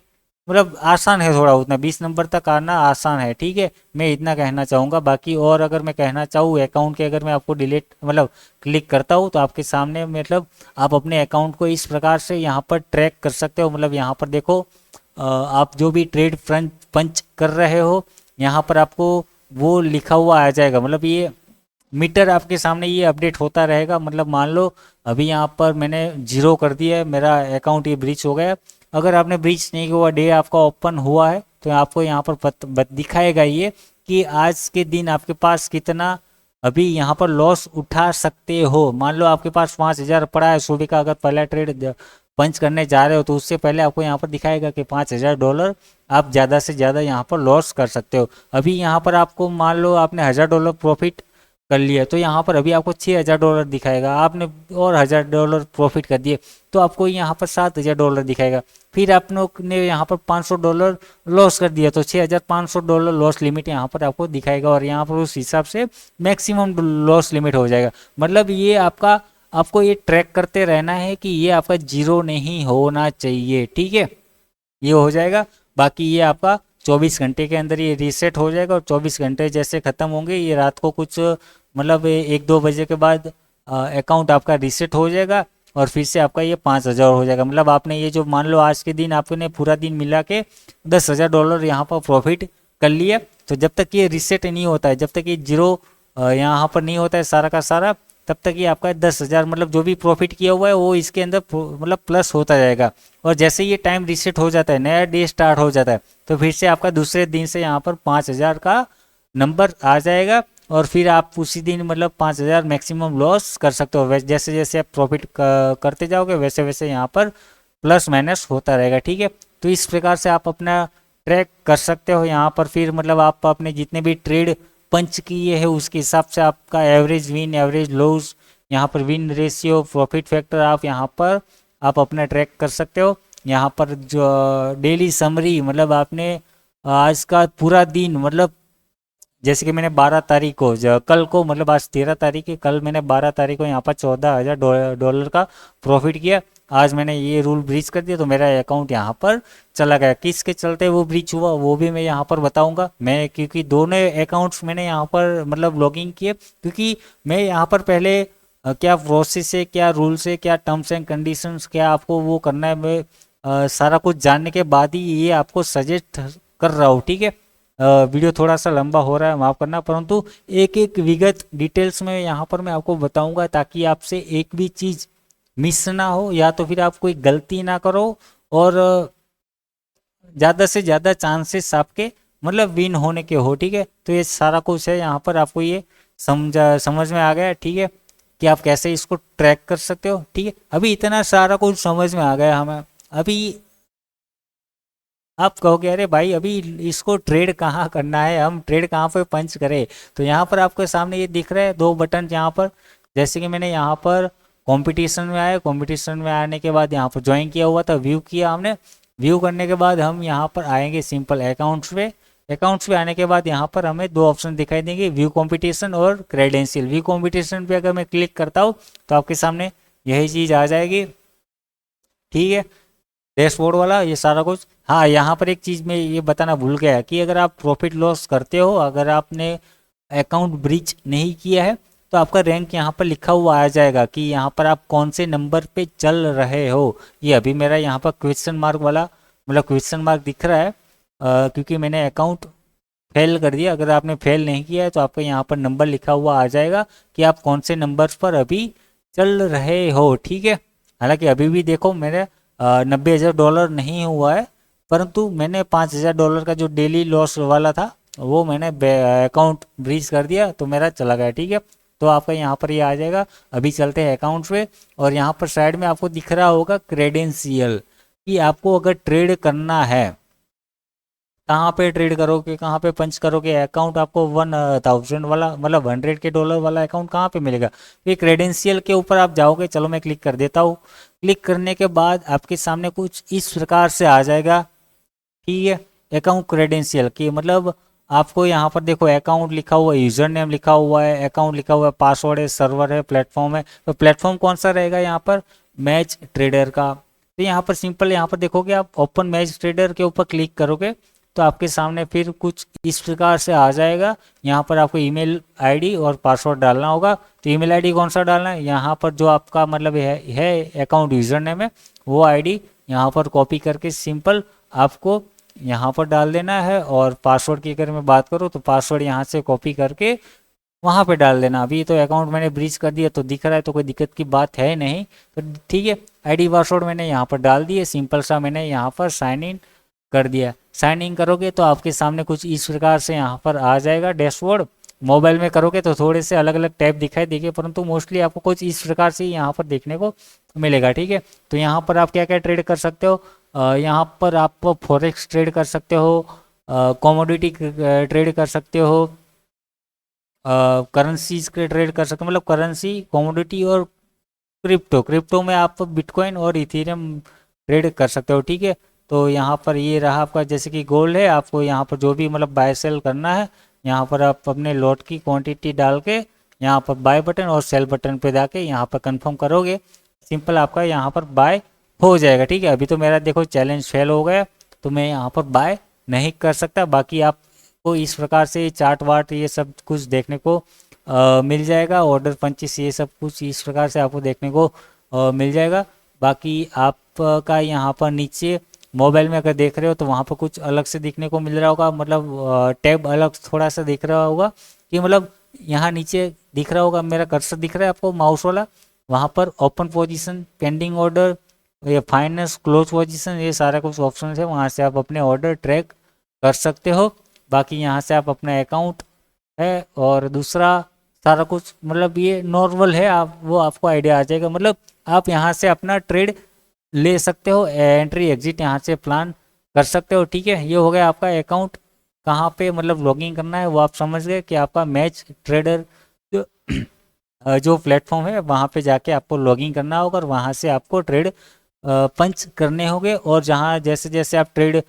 मतलब आसान है थोड़ा, उतना 20 नंबर तक आना आसान है। ठीक है, मैं इतना कहना चाहूँगा। बाकी और अगर मैं कहना चाहूँ अकाउंट के, अगर मैं आपको डिलीट मतलब क्लिक करता हूँ तो आपके सामने मतलब आप अपने अकाउंट को इस प्रकार से यहाँ पर ट्रैक कर सकते हो। मतलब यहाँ पर देखो आप जो भी ट्रेड पंच कर रहे हो यहाँ पर आपको वो लिखा हुआ आ जाएगा। मतलब ये मीटर आपके सामने ये अपडेट होता रहेगा। मतलब मान लो अभी यहाँ पर मैंने 0 कर दिया है, मेरा अकाउंट ये ब्रीच हो गया। अगर आपने ब्रीच नहीं हुआ, डे आपका ओपन हुआ है, तो आपको यहाँ पर दिखाएगा ये कि आज के दिन आपके पास कितना अभी यहाँ पर लॉस उठा सकते हो। मान लो आपके पास 5,000 पड़ा है, सुबह का अगर पहला ट्रेड पंच करने जा रहे हो तो उससे पहले आपको यहाँ पर दिखाएगा कि $5,000 आप ज़्यादा से ज़्यादा यहाँ पर लॉस कर सकते हो। अभी यहाँ पर आपको मान लो आपने $1,000 प्रॉफिट कर लिया तो यहाँ पर अभी आपको $6,000 दिखाएगा। आपने और $1,000 प्रॉफिट कर दिए तो आपको यहाँ पर $7,000 दिखाएगा। फिर आपने यहाँ पर $500 लॉस कर दिया तो $6,500 लॉस लिमिट यहाँ पर आपको दिखाएगा, और यहाँ पर उस हिसाब से मैक्सिमम लॉस लिमिट हो जाएगा। मतलब ये आपको ये ट्रैक करते रहना है कि ये आपका 0 नहीं होना चाहिए। ठीक है, ये हो जाएगा। बाकी ये आपका 24 घंटे के अंदर ये रीसेट हो जाएगा, और 24 घंटे जैसे ख़त्म होंगे ये रात को कुछ मतलब 1-2 बजे के बाद अकाउंट आपका रीसेट हो जाएगा, और फिर से आपका ये 5,000 हो जाएगा। मतलब आपने ये जो मान लो आज के दिन आपने पूरा दिन मिला के $10,000 यहाँ पर प्रॉफिट कर लिया, तो जब तक ये रीसेट नहीं होता है, जब तक ये 0 यहाँ पर नहीं होता है सारा का सारा, तब तक ये आपका 10,000 मतलब जो भी प्रॉफिट किया हुआ है वो इसके अंदर मतलब प्लस होता जाएगा। और जैसे ये टाइम रीसेट हो जाता है, नया डे स्टार्ट हो जाता है, तो फिर से आपका दूसरे दिन से यहाँ पर 5,000 का नंबर आ जाएगा, और फिर आप उसी दिन मतलब 5,000 मैक्सिमम लॉस कर सकते हो। वैसे जैसे जैसे आप प्रॉफिट करते जाओगे वैसे वैसे यहाँ पर प्लस माइनस होता रहेगा। ठीक है, तो इस प्रकार से आप अपना ट्रैक कर सकते हो यहाँ पर। फिर मतलब आप अपने जितने भी ट्रेड पंच किए हैं उसके हिसाब से आपका एवरेज विन, एवरेज लॉस, यहाँ पर विन रेशियो, प्रॉफिट फैक्टर आप यहाँ पर आप अपना ट्रैक कर सकते हो। यहाँ पर जो डेली समरी मतलब आपने आज का पूरा दिन मतलब जैसे कि मैंने 12 तारीख को कल को मतलब आज 13 तारीख है, कल मैंने 12 तारीख को यहाँ पर $14,000 का प्रॉफिट किया। आज मैंने ये रूल ब्रीच कर दिया तो मेरा अकाउंट यहाँ पर चला गया। किसके चलते वो ब्रीच हुआ वो भी मैं यहाँ पर बताऊंगा। मैं क्योंकि दोनों अकाउंट्स मैंने यहाँ पर मतलब लॉगिन किए, क्योंकि मैं यहाँ पर पहले क्या प्रोसेस है, क्या रूल्स है, क्या टर्म्स एंड कंडीशंस, क्या आपको वो करना है, मैं सारा कुछ जानने के बाद ही ये आपको सजेस्ट कर रहा हूँ। ठीक है, वीडियो थोड़ा सा लंबा हो रहा है, माफ़ करना, परंतु एक एक विगत डिटेल्स में यहाँ पर मैं आपको बताऊंगा ताकि आपसे एक भी चीज़ मिस ना हो, या तो फिर आप कोई गलती ना करो, और ज़्यादा से ज़्यादा चांसेस आपके मतलब विन होने के हो। ठीक है, तो ये सारा कुछ है यहाँ पर, आपको ये समझ में आ गया। ठीक है, कि आप कैसे इसको ट्रैक कर सकते हो। ठीक है, अभी इतना सारा कुछ समझ में आ गया हमें। अभी आप कहोगे अरे भाई अभी इसको ट्रेड कहाँ करना है, हम ट्रेड कहाँ पे पंच करें। तो यहाँ पर आपके सामने ये दिख रहा है दो बटन यहाँ पर, जैसे कि मैंने यहाँ पर कंपटीशन में आया, कंपटीशन में आने के बाद यहाँ पर ज्वाइन किया हुआ था, व्यू किया हमने, व्यू करने के बाद हम यहाँ पर आएंगे सिंपल अकाउंट्स पे। अकाउंट्स पे आने के बाद यहाँ पर हमें दो ऑप्शन दिखाई देंगे, व्यू कंपटीशन और क्रेडेंशियल। व्यू कंपटीशन पे अगर मैं क्लिक करता हूँ तो आपके सामने यही चीज़ आ जाएगी, ठीक है, डैशबोर्ड वाला ये सारा कुछ। हाँ, यहाँ पर एक चीज़ मैं ये बताना भूल गया कि अगर आप प्रॉफिट लॉस करते हो, अगर आपने अकाउंट ब्रीच नहीं किया है, तो आपका रैंक यहाँ पर लिखा हुआ आ जाएगा कि यहाँ पर आप कौन से नंबर पे चल रहे हो। ये अभी मेरा यहाँ पर क्वेश्चन मार्क वाला मतलब क्वेश्चन मार्क दिख रहा है, क्योंकि मैंने अकाउंट फेल कर दिया। अगर आपने फेल नहीं किया है तो आपका यहाँ पर नंबर लिखा हुआ आ जाएगा कि आप कौन से नंबर पर अभी चल रहे हो, ठीक है। हालांकि अभी भी देखो मेरे $90,000 नहीं हुआ है, परंतु मैंने $5,000 का जो डेली लॉस वाला था वो मैंने अकाउंट ब्रीच कर दिया तो मेरा चला गया, ठीक है। तो आपका यहाँ पर ये आ जाएगा। अभी चलते हैं अकाउंट्स पे, और यहाँ पर साइड में आपको दिख रहा होगा क्रेडेंशियल, कि आपको अगर ट्रेड करना है कहाँ पे ट्रेड करोगे, कहाँ पे पंच करोगे, अकाउंट आपको 1,000 वाला मतलब $100 वाला अकाउंट कहाँ पे मिलेगा। ये क्रेडेंशियल के ऊपर आप जाओगे, चलो मैं क्लिक कर देता हूँ। क्लिक करने के बाद आपके सामने कुछ इस प्रकार से आ जाएगा, ठीक है। अकाउंट क्रेडेंशियल की मतलब आपको यहाँ पर देखो अकाउंट लिखा हुआ है, यूजर नेम लिखा हुआ है, अकाउंट लिखा हुआ है, पासवर्ड है, सर्वर है, प्लेटफॉर्म है। तो प्लेटफॉर्म कौन सा रहेगा यहाँ पर, मैच ट्रेडर का। तो यहाँ पर सिंपल यहाँ पर देखोगे आप ओपन मैच ट्रेडर के ऊपर क्लिक करोगे तो आपके सामने फिर कुछ इस प्रकार से आ जाएगा। यहाँ पर आपको ईमेल आईडी और पासवर्ड डालना होगा। तो ईमेल आईडी कौन सा डालना है, यहाँ पर जो आपका मतलब है अकाउंट यूजर नेम है वो आईडी यहाँ पर कॉपी करके सिंपल आपको यहाँ पर डाल देना है। और पासवर्ड की अगर मैं बात करूँ तो पासवर्ड यहाँ से कॉपी करके वहाँ पे डाल देना। अभी तो अकाउंट मैंने ब्रीच कर दिया तो दिख रहा है, तो कोई दिक्कत की बात है नहीं, तो ठीक है। आईडी पासवर्ड मैंने यहाँ पर डाल दिए, सिंपल सा मैंने यहाँ पर साइन इन कर दिया। साइन इन करोगे तो आपके सामने कुछ इस प्रकार से यहाँ पर आ जाएगा डैशबोर्ड। मोबाइल में करोगे तो थोड़े से अलग अलग टैब दिखाई देंगे, परंतु मोस्टली आपको कुछ इस प्रकार से यहाँ पर देखने को मिलेगा, ठीक है। तो यहाँ पर आप क्या क्या ट्रेड कर सकते हो, यहाँ पर आप फॉरेक्स ट्रेड कर सकते हो, कमोडिटी ट्रेड कर सकते हो, करेंसीज के ट्रेड कर सकते हो, मतलब करेंसी, कमोडिटी और क्रिप्टो। क्रिप्टो में आप बिटकॉइन और इथेरियम ट्रेड कर सकते हो, ठीक है। तो यहाँ पर ये रहा आपका, जैसे कि गोल्ड है, आपको यहाँ पर जो भी मतलब बाय सेल करना है, यहाँ पर आप अपने लॉट की क्वांटिटी डाल के यहाँ पर बाय बटन और सेल बटन पे जाके यहाँ पर कंफर्म करोगे, सिंपल आपका यहाँ पर बाय हो जाएगा, ठीक है। अभी तो मेरा देखो चैलेंज फेल हो गया तो मैं यहाँ पर बाय नहीं कर सकता। बाकी आपको इस प्रकार से चार्ट वार्ट ये सब कुछ देखने को मिल जाएगा, ऑर्डर पंचिस ये सब कुछ इस प्रकार से आपको देखने को मिल जाएगा। बाकी आपका यहाँ पर नीचे मोबाइल में अगर देख रहे हो तो वहाँ पर कुछ अलग से दिखने को मिल रहा होगा, मतलब टैब अलग थोड़ा सा दिख रहा होगा कि मतलब यहाँ नीचे दिख रहा होगा, मेरा कर्सर दिख रहा है आपको माउस वाला, वहाँ पर ओपन पोजीशन, पेंडिंग ऑर्डर, ये फाइनेंस, क्लोज पोजीशन, ये सारा कुछ ऑप्शन है, वहाँ से आप अपने ऑर्डर ट्रैक कर सकते हो। बाकी यहाँ से आप अपना अकाउंट है और दूसरा सारा कुछ मतलब ये नॉर्मल है, आप वो आपको आइडिया आ जाएगा। मतलब आप यहाँ से अपना ट्रेड ले सकते हो, एंट्री एग्जिट यहाँ से प्लान कर सकते हो, ठीक है। ये हो गया आपका अकाउंट कहाँ पे मतलब लॉगिन करना है वो आप समझ गए कि आपका मैच ट्रेडर जो जो प्लेटफॉर्म है वहाँ पे जाके आपको लॉगिन करना होगा और वहाँ से आपको ट्रेड पंच करने होंगे। और जहाँ जैसे जैसे आप ट्रेड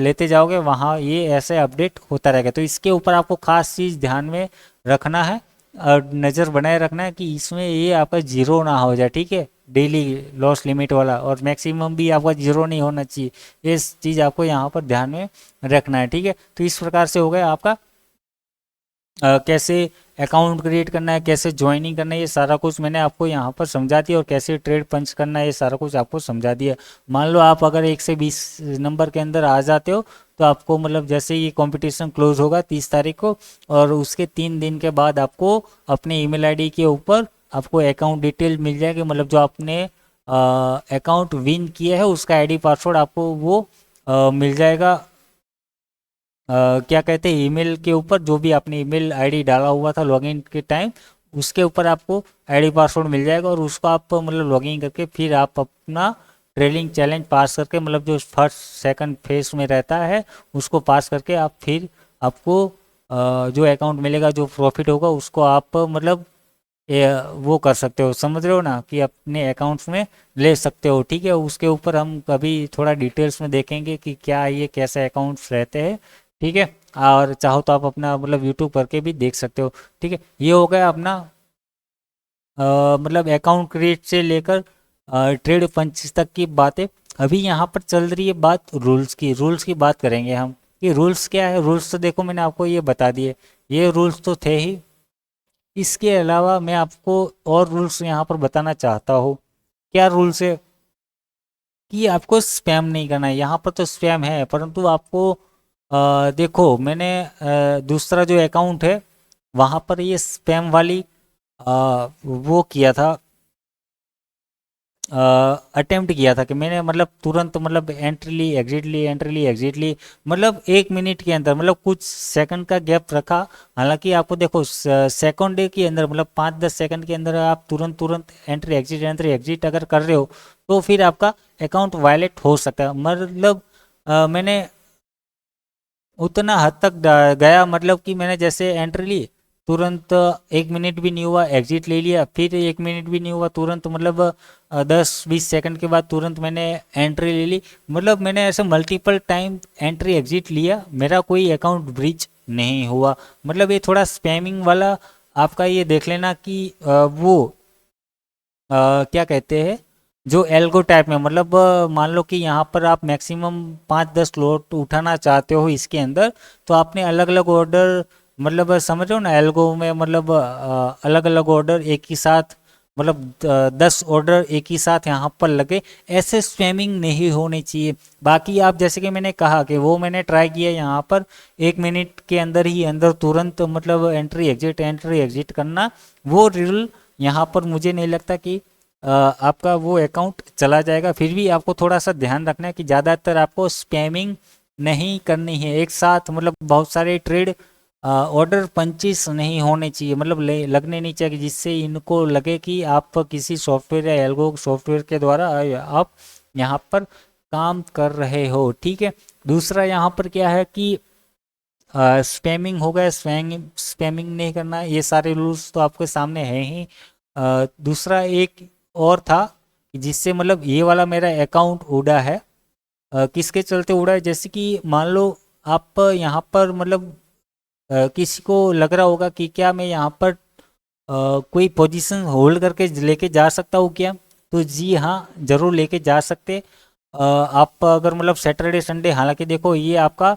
लेते जाओगे वहाँ ये ऐसे अपडेट होता रहेगा। तो इसके ऊपर आपको खास चीज़ ध्यान में रखना है और नज़र बनाए रखना है कि इसमें ये आपका जीरो ना हो जाए, ठीक है, डेली लॉस लिमिट वाला, और मैक्सिमम भी आपका जीरो नहीं होना चाहिए। इस चीज़ आपको यहाँ पर ध्यान में रखना है, ठीक है। तो इस प्रकार से हो गया आपका कैसे अकाउंट क्रिएट करना है, कैसे ज्वाइनिंग करना है, ये सारा कुछ मैंने आपको यहाँ पर समझा दिया, और कैसे ट्रेड पंच करना है ये सारा कुछ आपको समझा दिया। मान लो आप अगर 1 से 20 नंबर के अंदर आ जाते हो तो आपको मतलब जैसे ये कंपटीशन क्लोज होगा 30 तारीख को, और उसके 3 दिन के बाद आपको अपने ईमेल आईडी के ऊपर आपको अकाउंट डिटेल मिल जाएगी, मतलब जो आपने अकाउंट विन किया है उसका आईडी पासवर्ड आपको वो मिल जाएगा। क्या कहते हैं, ईमेल के ऊपर जो भी आपने ईमेल आईडी डाला हुआ था लॉगिन के टाइम, उसके ऊपर आपको आईडी पासवर्ड मिल जाएगा, और उसको आप मतलब लॉगिन करके फिर आप अपना ट्रेलिंग चैलेंज पास करके, मतलब जो फर्स्ट सेकंड फेज में रहता है उसको पास करके आप फिर आपको जो अकाउंट मिलेगा, जो प्रॉफिट होगा उसको आप मतलब वो कर सकते हो, समझ रहे हो ना, कि अपने अकाउंट्स में ले सकते हो। ठीक है, उसके ऊपर हम कभी थोड़ा डिटेल्स में देखेंगे कि क्या ये कैसे अकाउंट्स रहते हैं। ठीक है, और चाहो तो आप अपना मतलब यूट्यूब करके भी देख सकते हो। ठीक है, ये हो गया अपना मतलब अकाउंट क्रिएट से लेकर ट्रेड पंचिस तक की बातें। अभी यहाँ पर चल रही है बात रूल्स की बात करेंगे हम कि रूल्स क्या है। रूल्स तो देखो मैंने आपको ये बता दिए, ये रूल्स तो थे ही। इसके अलावा मैं आपको और रूल्स यहाँ पर बताना चाहता हूँ। क्या रूल्स है कि आपको स्पैम नहीं करना है। यहाँ पर तो स्पैम है, परंतु आपको देखो मैंने दूसरा जो अकाउंट है वहाँ पर ये स्पैम वाली वो किया था, अटेम्प्ट किया था कि मैंने मतलब तुरंत मतलब एंट्री ली एग्जिट ली, मतलब 1 मिनट के अंदर, मतलब कुछ सेकंड का गैप रखा। हालांकि आपको देखो सेकंड के अंदर मतलब 5-10 सेकंड के अंदर आप तुरंत तुरंत एंट्री एग्जिट अगर कर रहे हो तो फिर आपका अकाउंट वायलेट हो सकता है। मतलब मैंने उतना हद तक गया, मतलब कि मैंने जैसे एंट्री ली तुरंत 1 मिनट भी नहीं हुआ एग्जिट ले लिया, फिर 1 मिनट भी नहीं हुआ तुरंत मतलब 10-20 सेकंड के बाद तुरंत मैंने एंट्री ले ली। मतलब मैंने ऐसे मल्टीपल टाइम एंट्री एग्जिट लिया, मेरा कोई अकाउंट ब्रीच नहीं हुआ। मतलब ये थोड़ा स्पैमिंग वाला आपका ये देख लेना कि वो क्या कहते हैं जो एल्गो टाइप में, मतलब मान लो कि यहाँ पर आप मैक्सिमम 5-10 लॉट उठाना चाहते हो इसके अंदर, तो आपने अलग अलग ऑर्डर, मतलब समझ रहे हो ना, एल्गो में मतलब अलग अलग ऑर्डर एक ही साथ, मतलब 10 ऑर्डर एक ही साथ यहाँ पर लगे, ऐसे स्पैमिंग नहीं होनी चाहिए। बाकी आप जैसे कि मैंने कहा कि वो मैंने ट्राई किया यहाँ पर 1 मिनट के अंदर ही अंदर तुरंत मतलब एंट्री एग्जिट करना, वो रूल यहाँ पर मुझे नहीं लगता कि आपका वो अकाउंट चला जाएगा। फिर भी आपको थोड़ा सा ध्यान रखना है कि ज़्यादातर आपको स्पैमिंग नहीं करनी है एक साथ, मतलब बहुत सारे ट्रेड ऑर्डर पंचेस नहीं होने चाहिए, मतलब लगने नहीं चाहिए जिससे इनको लगे कि आप किसी सॉफ्टवेयर या एल्गो सॉफ्टवेयर के द्वारा आप यहाँ पर काम कर रहे हो। ठीक है, दूसरा यहाँ पर क्या है कि स्पैमिंग हो गया, स्पैमिंग नहीं करना, ये सारे रूल्स तो आपके सामने हैं ही। दूसरा एक और था कि जिससे मतलब ये वाला मेरा अकाउंट उड़ा है, किसके चलते उड़ा है, जैसे कि मान लो आप यहाँ पर मतलब किसी को लग रहा होगा कि क्या मैं यहाँ पर कोई पोजीशन होल्ड करके लेके जा सकता हूँ क्या, तो जी हाँ जरूर लेके जा सकते। आप अगर मतलब सैटरडे संडे, हालांकि देखो ये आपका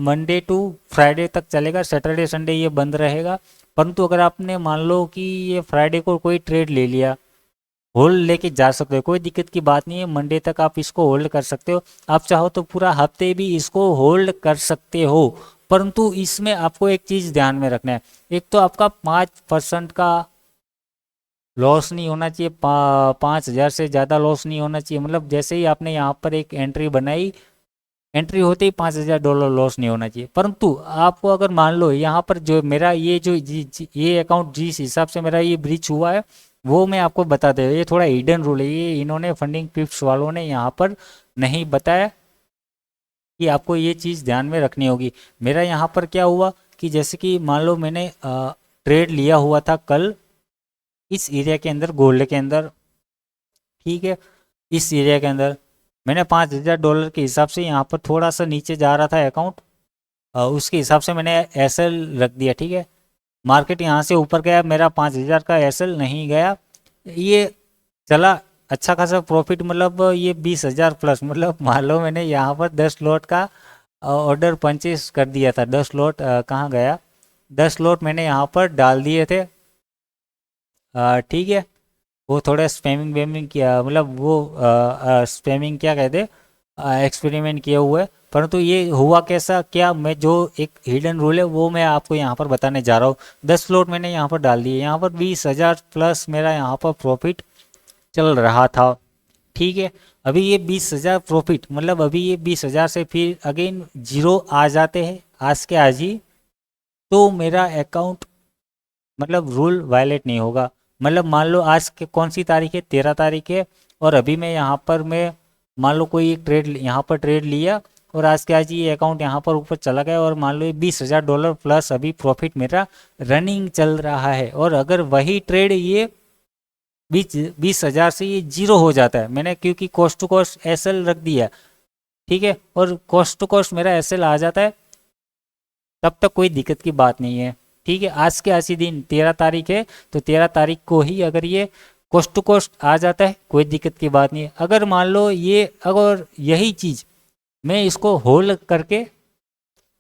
मंडे टू फ्राइडे तक चलेगा, सैटरडे संडे ये बंद रहेगा। परंतु अगर आपने मान लो कि ये फ्राइडे को कोई ट्रेड ले लिया, होल्ड लेके जा सकते हो, कोई दिक्कत की बात नहीं है, मंडे तक आप इसको होल्ड कर सकते हो। आप चाहो तो पूरा हफ्ते भी इसको होल्ड कर सकते हो। परंतु इसमें आपको एक चीज़ ध्यान में रखना है, एक तो आपका 5% का लॉस नहीं होना चाहिए, 5,000 से ज़्यादा लॉस नहीं होना चाहिए। मतलब जैसे ही आपने यहाँ पर एक एंट्री बनाई, एंट्री होते ही $5,000 लॉस नहीं होना चाहिए। परंतु आपको अगर मान लो यहाँ पर जो मेरा ये जो ये अकाउंट जिस हिसाब से मेरा ये ब्रीच हुआ है वो मैं आपको बता दे, ये थोड़ा हिडन रूल है, ये इन्होंने फंडिंग टिप्स वालों ने यहाँ पर नहीं बताया कि आपको ये चीज़ ध्यान में रखनी होगी। मेरा यहाँ पर क्या हुआ कि जैसे कि मान लो मैंने ट्रेड लिया हुआ था कल इस एरिया के अंदर, गोल्ड के अंदर, ठीक है, इस एरिया के अंदर मैंने $5,000 के हिसाब से यहाँ पर थोड़ा सा नीचे जा रहा था अकाउंट, उसके हिसाब से मैंने एसएल रख दिया। ठीक है, मार्केट यहाँ से ऊपर गया, मेरा 5,000 का एसएल नहीं गया, ये चला अच्छा खासा प्रॉफिट, मतलब ये 20,000 प्लस, मतलब मान लो मैंने यहाँ पर 10 लॉट का ऑर्डर परचेस कर दिया था। 10 लॉट कहाँ गया, 10 लॉट मैंने यहाँ पर डाल दिए थे। ठीक है, वो थोड़ा स्पैमिंग वेमिंग किया, मतलब वो स्पैमिंग क्या कहते, एक्सपेरिमेंट किए हुए। परंतु ये हुआ कैसा, क्या मैं जो एक हिडन रूल है वो मैं आपको यहाँ पर बताने जा रहा हूँ। 10 लॉट मैंने यहाँ पर डाल दिए, यहाँ पर 20,000 प्लस मेरा यहाँ पर प्रॉफिट चल रहा था। ठीक है, अभी ये 20,000 प्रॉफिट, मतलब अभी ये 20,000 से फिर अगेन जीरो आ जाते हैं आज के आज ही, तो मेरा अकाउंट मतलब रूल वायलेट नहीं होगा। मतलब मान लो आज के कौन सी तारीख है, 13 तारीख है, और अभी मैं यहाँ पर मैं मान लो कोई एक ट्रेड यहाँ पर ट्रेड लिया और आज के आज ये अकाउंट यहाँ पर ऊपर चला गया और मान लो ये $20,000 प्लस अभी प्रॉफिट मेरा रनिंग चल रहा है। और अगर वही ट्रेड ये 20,000 से ये जीरो हो जाता है, मैंने क्योंकि कॉस्ट टू कॉस्ट एसएल रख दिया, ठीक है, और कॉस्ट टू कॉस्ट मेरा एसएल आ जाता है, तब तक कोई दिक्कत की बात नहीं है। ठीक है, आज के आज ही दिन 13 तारीख है, तो 13 तारीख को ही अगर ये कॉस्ट टू कॉस्ट आ जाता है कोई दिक्कत की बात नहीं है। अगर मान लो ये अगर यही चीज़ मैं इसको होल्ड करके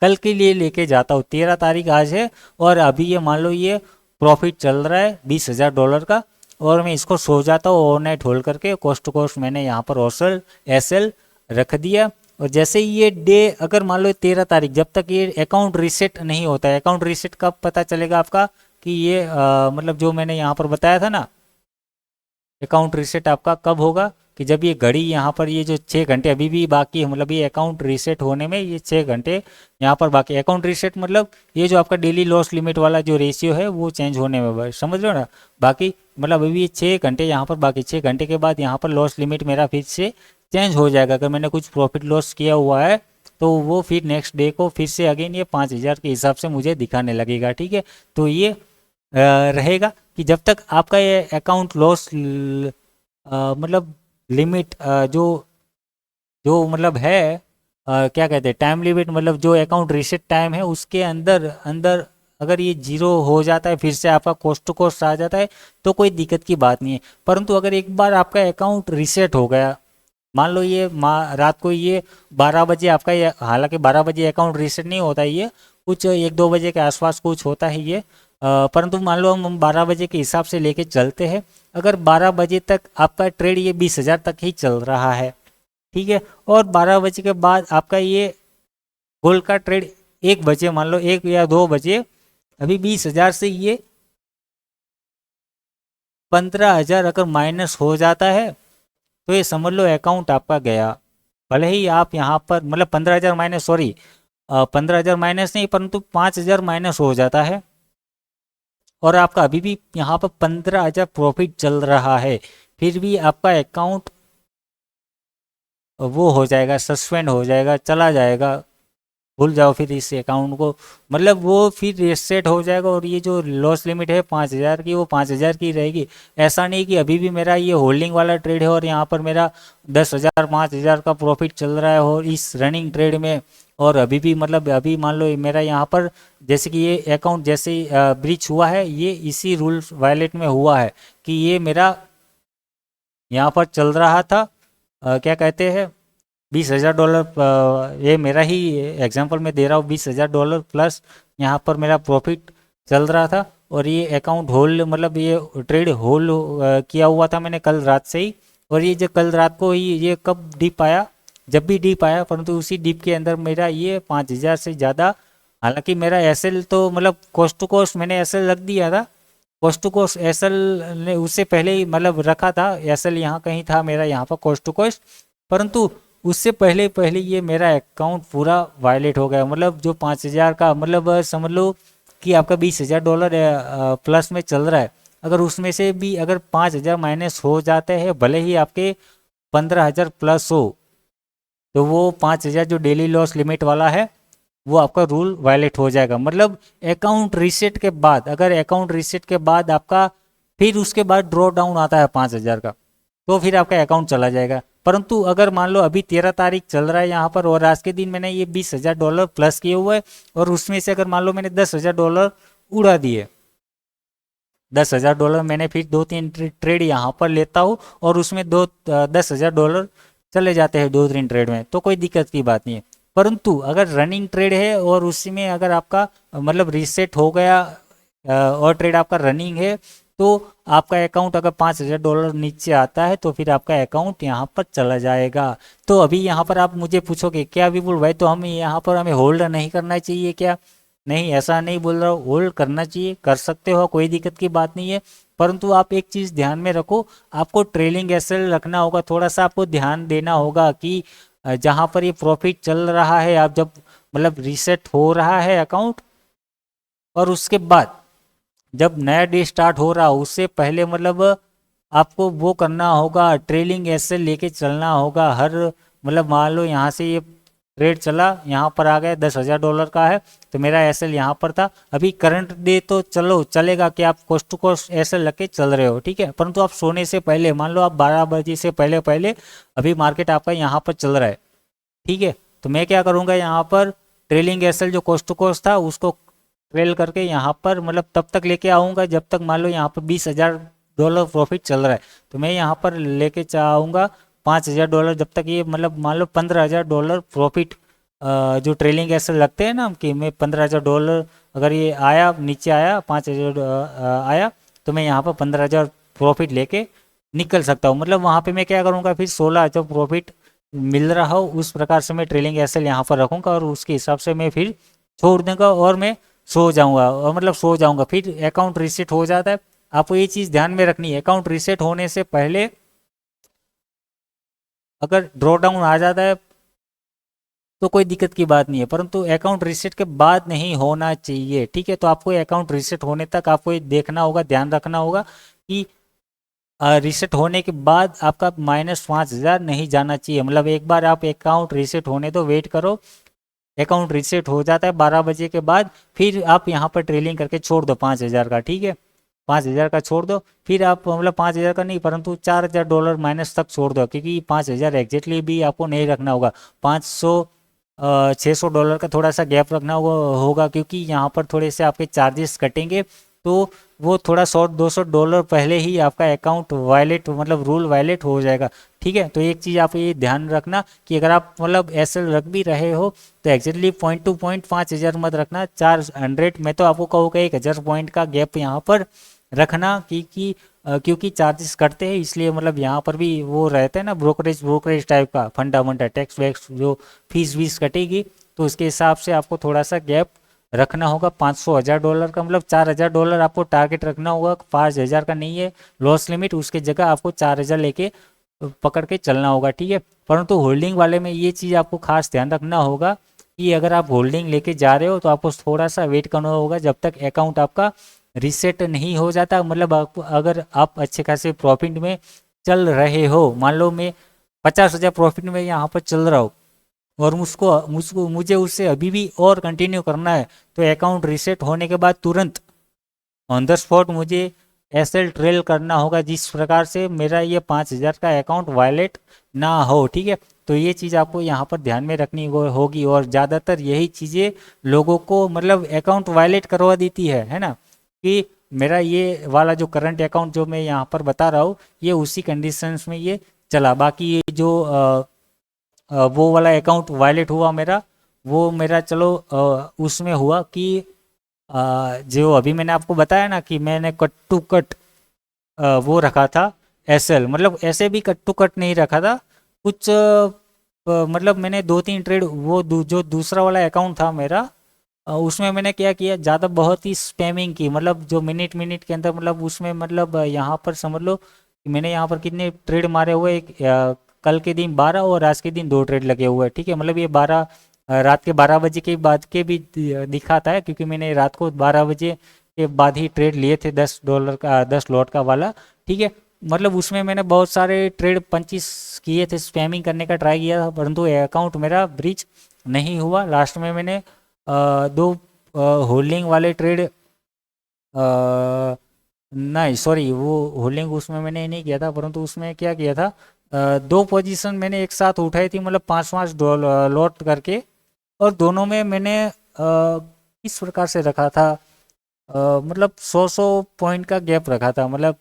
कल के लिए लेके जाता हूँ, 13 तारीख आज है और अभी ये मान लो ये प्रॉफिट चल रहा है $20,000 का, और मैं इसको सो जाता हूँ ओवरनाइट होल्ड करके, कॉस्ट टू कॉस्ट मैंने यहाँ पर एसएल रख दिया। और जैसे ही ये डे अगर मान लो 13 तारीख, जब तक ये अकाउंट रीसेट नहीं होता है, अकाउंट रीसेट कब पता चलेगा आपका कि ये मतलब जो मैंने यहाँ पर बताया था ना, अकाउंट रीसेट आपका कब होगा कि जब ये घड़ी यहाँ पर ये जो 6 घंटे अभी भी बाकी है, मतलब ये अकाउंट रीसेट होने में ये 6 घंटे यहाँ पर बाकी। अकाउंट रीसेट मतलब ये जो आपका डेली लॉस लिमिट वाला जो रेशियो है वो चेंज होने में, समझ लो ना, बाकी मतलब अभी ये 6 घंटे यहाँ पर बाकी, 6 घंटे के बाद यहाँ पर लॉस लिमिट मेरा फिर से चेंज हो जाएगा। अगर मैंने कुछ प्रॉफिट लॉस किया हुआ है तो वो फिर नेक्स्ट डे को फिर से अगेन ये 5,000 के हिसाब से मुझे दिखाने लगेगा। ठीक है, तो ये रहेगा कि जब तक आपका ये अकाउंट लॉस मतलब लिमिट जो जो मतलब है क्या कहते हैं टाइम लिमिट, मतलब जो अकाउंट रीसेट टाइम है उसके अंदर अंदर अगर ये जीरो हो जाता है, फिर से आपका कॉस्ट टू कॉस्ट आ जाता है, तो कोई दिक्कत की बात नहीं है। परंतु अगर एक बार आपका अकाउंट रीसेट हो गया, मान लो ये रात को ये 12 बजे आपका ये, हालांकि 12 बजे अकाउंट रीसेट नहीं होता है, ये कुछ 1-2 बजे के आसपास कुछ होता है ये, परंतु मान लो हम 12 बजे के हिसाब से लेके चलते हैं, अगर 12 बजे तक आपका ट्रेड ये 20,000 तक ही चल रहा है, ठीक है, और 12 बजे के बाद आपका ये गोल्ड का ट्रेड 1 बजे, मान लो 1 या 2 बजे अभी 20,000 से ये 15,000 अगर माइनस हो जाता है तो ये समझ लो अकाउंट आपका गया। भले ही आप यहाँ पर मतलब 15,000 माइनस, सॉरी 15,000 माइनस नहीं, परंतु 5,000 माइनस हो जाता है और आपका अभी भी यहाँ पर 15,000 प्रॉफिट चल रहा है, फिर भी आपका अकाउंट वो हो जाएगा, सस्पेंड हो जाएगा, चला जाएगा, भूल जाओ फिर इस अकाउंट को, मतलब वो फिर रीसेट हो जाएगा और ये जो लॉस लिमिट है 5,000 की, वो 5,000 की रहेगी। ऐसा नहीं कि अभी भी मेरा ये होल्डिंग वाला ट्रेड है और यहाँ पर मेरा 10,000 5,000 का प्रॉफिट चल रहा है और इस रनिंग ट्रेड में, और अभी भी मतलब अभी मान लो मेरा यहाँ पर जैसे कि ये अकाउंट जैसे ब्रीच हुआ है, ये इसी रूल्स वायलेट में हुआ है कि ये मेरा यहाँ पर चल रहा था क्या कहते हैं $20,000, ये मेरा ही एग्जांपल मैं दे रहा हूँ, $20,000 प्लस यहाँ पर मेरा प्रॉफिट चल रहा था और ये अकाउंट होल्ड मतलब ये ट्रेड होल्ड किया हुआ था मैंने कल रात से ही, और ये जो कल रात को ही ये कब डिप आया, जब भी डिप आया, परंतु उसी डिप के अंदर मेरा ये 5,000 से ज़्यादा, हालांकि मेरा एसएल तो मतलब कॉस्ट टू कॉस्ट मैंने एसएल रख दिया था, कॉस्ट टू कॉस्ट एसएल ने उससे पहले ही मतलब रखा था, एसएल यहाँ कहीं था मेरा यहाँ पर कॉस्ट टू कॉस्ट, परंतु उससे पहले पहले ये मेरा अकाउंट पूरा वायलेट हो गया। मतलब जो 5,000 का मतलब समझ लो कि आपका $20,000 प्लस में चल रहा है, अगर उसमें से भी अगर 5,000 माइनस हो जाते हैं, भले ही आपके 15,000 प्लस हो, तो वो 5,000 जो डेली लॉस लिमिट वाला है वो आपका रूल वायलेट हो जाएगा। मतलब अकाउंट रीसेट के बाद, अगर अकाउंट रीसेट के बाद आपका फिर उसके बाद ड्रॉ डाउन आता है 5,000 का, तो फिर आपका अकाउंट चला जाएगा। परंतु अगर मान लो अभी 13 तारीख चल रहा है यहाँ पर और आज के दिन मैंने ये $20,000 प्लस किए हुए है और उसमें से अगर मान लो मैंने $10,000 उड़ा दिए, $10,000 मैंने फिर 2-3 ट्रेड यहाँ पर लेता हूँ और उसमें $10,000 चले जाते हैं 2-3 ट्रेड में, तो कोई दिक्कत की बात नहीं है। परंतु अगर रनिंग ट्रेड है और उसी में अगर आपका मतलब रीसेट हो गया और ट्रेड आपका रनिंग है, तो आपका अकाउंट अगर $5,000 नीचे आता है तो फिर आपका अकाउंट यहाँ पर चला जाएगा। तो अभी यहाँ पर आप मुझे पूछोगे क्या विपुल भाई, तो हम यहाँ पर हमें होल्ड नहीं करना चाहिए क्या? नहीं, ऐसा नहीं बोल रहा हूँ, होल्ड करना चाहिए, कर सकते हो, कोई दिक्कत की बात नहीं है, परंतु आप एक चीज़ ध्यान में रखो, आपको ट्रेलिंग एसएल रखना होगा, थोड़ा सा आपको ध्यान देना होगा कि जहाँ पर ये प्रॉफिट चल रहा है, आप जब मतलब रीसेट हो रहा है अकाउंट और उसके बाद जब नया डे स्टार्ट हो रहा हो उससे पहले मतलब आपको वो करना होगा, ट्रेलिंग एसएल लेके चलना होगा हर, मतलब मान लो यहाँ से ये ट्रेड चला, यहाँ पर आ गया, $10,000 का है, तो मेरा एसएल यहाँ पर था। अभी करंट डे तो चलो चलेगा कि आप कोस्ट टू कोस्ट एसएल लग के चल रहे हो, ठीक है, परंतु आप सोने से पहले, मान लो आप 12 बजे से पहले पहले अभी मार्केट आपका यहाँ पर चल रहा है, ठीक है, तो मैं क्या करूँगा, यहाँ पर ट्रेलिंग एसएल जो कोस्ट टू कोस्ट था उसको ट्रेल करके यहाँ पर मतलब तब तक लेके आऊँगा जब तक मान लो यहाँ पर $20,000 प्रॉफिट चल रहा है, तो मैं यहाँ पर लेके आऊँगा $5,000, जब तक ये मतलब मान लो $15,000 प्रॉफिट, जो ट्रेलिंग एसएल लगते हैं ना कि मैं $15,000 अगर ये आया, नीचे आया 5,000 आया, तो मैं यहाँ पर 15,000 प्रॉफिट लेके निकल सकता हूँ। मतलब वहाँ पे मैं क्या करूँगा, फिर 16,000 प्रॉफिट मिल रहा हो उस प्रकार से मैं ट्रेलिंग एसएल यहाँ पर रखूँगा और उसके हिसाब से मैं फिर छोड़ दूँगा और मैं सो जाऊँगा, और मतलब सो जाऊँगा, फिर अकाउंट रीसेट हो जाता है। आपको ये चीज़ ध्यान में रखनी है, अकाउंट रीसेट होने से पहले अगर ड्रॉ डाउन आ जाता है तो कोई दिक्कत की बात नहीं है, परंतु अकाउंट रीसेट के बाद नहीं होना चाहिए, ठीक है। तो आपको अकाउंट रीसेट होने तक आपको ये देखना होगा, ध्यान रखना होगा कि रीसेट होने के बाद आपका -5,000 नहीं जाना चाहिए। मतलब एक बार आप अकाउंट रीसेट होने दो, वेट करो, अकाउंट रीसेट हो जाता है 12 बजे के बाद, फिर आप यहाँ पर ट्रेलिंग करके छोड़ दो 5,000 का, ठीक है, 5,000 का छोड़ दो, फिर आप मतलब 5,000 का नहीं परंतु $4,000 माइनस तक छोड़ दो, क्योंकि 5,000 एग्जैक्टली भी आपको नहीं रखना होगा, 500 $600 का थोड़ा सा गैप रखना होगा, क्योंकि यहाँ पर थोड़े से आपके चार्जेस कटेंगे, तो वो थोड़ा $100-200 पहले ही आपका अकाउंट वायलेट, मतलब रूल वायलेट हो जाएगा, ठीक है। तो एक चीज़ आप ये ध्यान रखना कि अगर आप मतलब एसएल रख भी रहे हो तो एक्जैक्टली पॉइंट टू पॉइंट 5,000 मत रखना, 400, मैं तो आपको कहूँगा 1,000 पॉइंट का गैप यहाँ पर रखना, क्योंकि चार्जेस कटते हैं, इसलिए मतलब यहाँ पर भी वो रहते हैं ना, ब्रोकरेज टाइप का, फंडामेंटल टैक्स वैक्स जो फीस वीस कटेगी, तो उसके हिसाब से आपको थोड़ा सा गैप रखना होगा। 500,000 का मतलब $4,000 आपको टारगेट रखना होगा, 5,000 का नहीं है लॉस लिमिट, उसके जगह आपको 4,000 लेके पकड़ के चलना होगा, ठीक है। परंतु होल्डिंग वाले में ये चीज़ आपको खास ध्यान रखना होगा कि अगर आप होल्डिंग लेके जा रहे हो तो आपको थोड़ा सा वेट करना होगा जब तक अकाउंट आपका रीसेट नहीं हो जाता। मतलब अगर आप अच्छे खासे प्रॉफिट में चल रहे हो, मान लो मैं 50,000 प्रॉफिट में यहाँ पर चल रहा हूँ और मुझको मुझको मुझे उससे अभी भी और कंटिन्यू करना है, तो अकाउंट रीसेट होने के बाद तुरंत ऑन द स्पॉट मुझे एसएल ट्रेल करना होगा, जिस प्रकार से मेरा ये 5,000 का अकाउंट वायलेट ना हो, ठीक है। तो ये चीज़ आपको यहाँ पर ध्यान में रखनी होगी, और ज़्यादातर यही चीज़ें लोगों को मतलब अकाउंट वायलेट करवा देती है ना, कि मेरा ये वाला जो करंट अकाउंट जो मैं यहाँ पर बता रहा हूँ ये उसी कंडीशंस में ये चला, बाकी ये जो वो वाला अकाउंट वायलेट हुआ मेरा, वो मेरा चलो उसमें हुआ कि जो अभी मैंने आपको बताया ना कि मैंने कट टू कट वो रखा था एसएल, मतलब ऐसे भी कट टू कट नहीं रखा था कुछ, मतलब मैंने 2-3 ट्रेड वो जो दूसरा वाला अकाउंट था मेरा, उसमें मैंने क्या किया, ज़्यादा बहुत ही स्पैमिंग की, मतलब जो मिनट मिनट के अंदर, मतलब उसमें मतलब यहाँ पर समझ लो कि मैंने यहाँ पर कितने ट्रेड मारे हुए, कल के दिन 12 और आज के दिन 2 ट्रेड लगे हुए हैं, ठीक है। मतलब ये 12 रात के 12 बजे के बाद के भी दिखाता है, क्योंकि मैंने रात को 12 बजे के बाद ही ट्रेड लिए थे $10 का, 10 लॉट का वाला, ठीक है। मतलब उसमें मैंने बहुत सारे ट्रेड 25 किए थे, स्पैमिंग करने का ट्राई किया था, परंतु अकाउंट मेरा ब्रीच नहीं हुआ। लास्ट में मैंने 2 होल्डिंग वाले ट्रेड, नहीं सॉरी, वो होल्डिंग उसमें मैंने नहीं किया था, परंतु उसमें क्या किया था, 2 पोजीशन मैंने एक साथ उठाई थी, मतलब 5-5 लॉट करके, और दोनों में मैंने किस प्रकार से रखा था, मतलब 100-100 पॉइंट का गैप रखा था। मतलब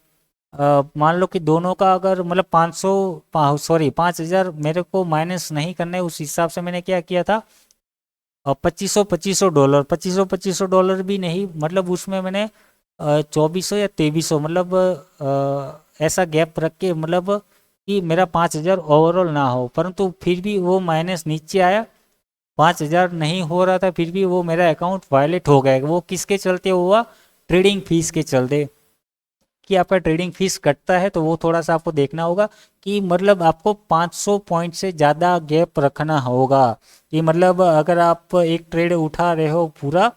मान लो कि दोनों का अगर मतलब 5,000 मेरे को माइनस नहीं करना है, उस हिसाब से मैंने क्या किया था, $2,500 $2,500 भी नहीं, मतलब उसमें मैंने 2,400 या 2,300, मतलब ऐसा गैप रख के, मतलब कि मेरा 5,000 ओवरऑल ना हो, परंतु फिर भी वो माइनस नीचे आया, 5,000 नहीं हो रहा था, फिर भी वो मेरा अकाउंट वायलेट हो गया। वो किसके चलते हुआ, ट्रेडिंग फीस के चलते, कि आपका ट्रेडिंग फीस कटता है, तो वो थोड़ा सा आपको देखना होगा कि मतलब आपको 500 पॉइंट से ज़्यादा गैप रखना होगा, कि मतलब अगर आप एक ट्रेड उठा रहे हो पूरा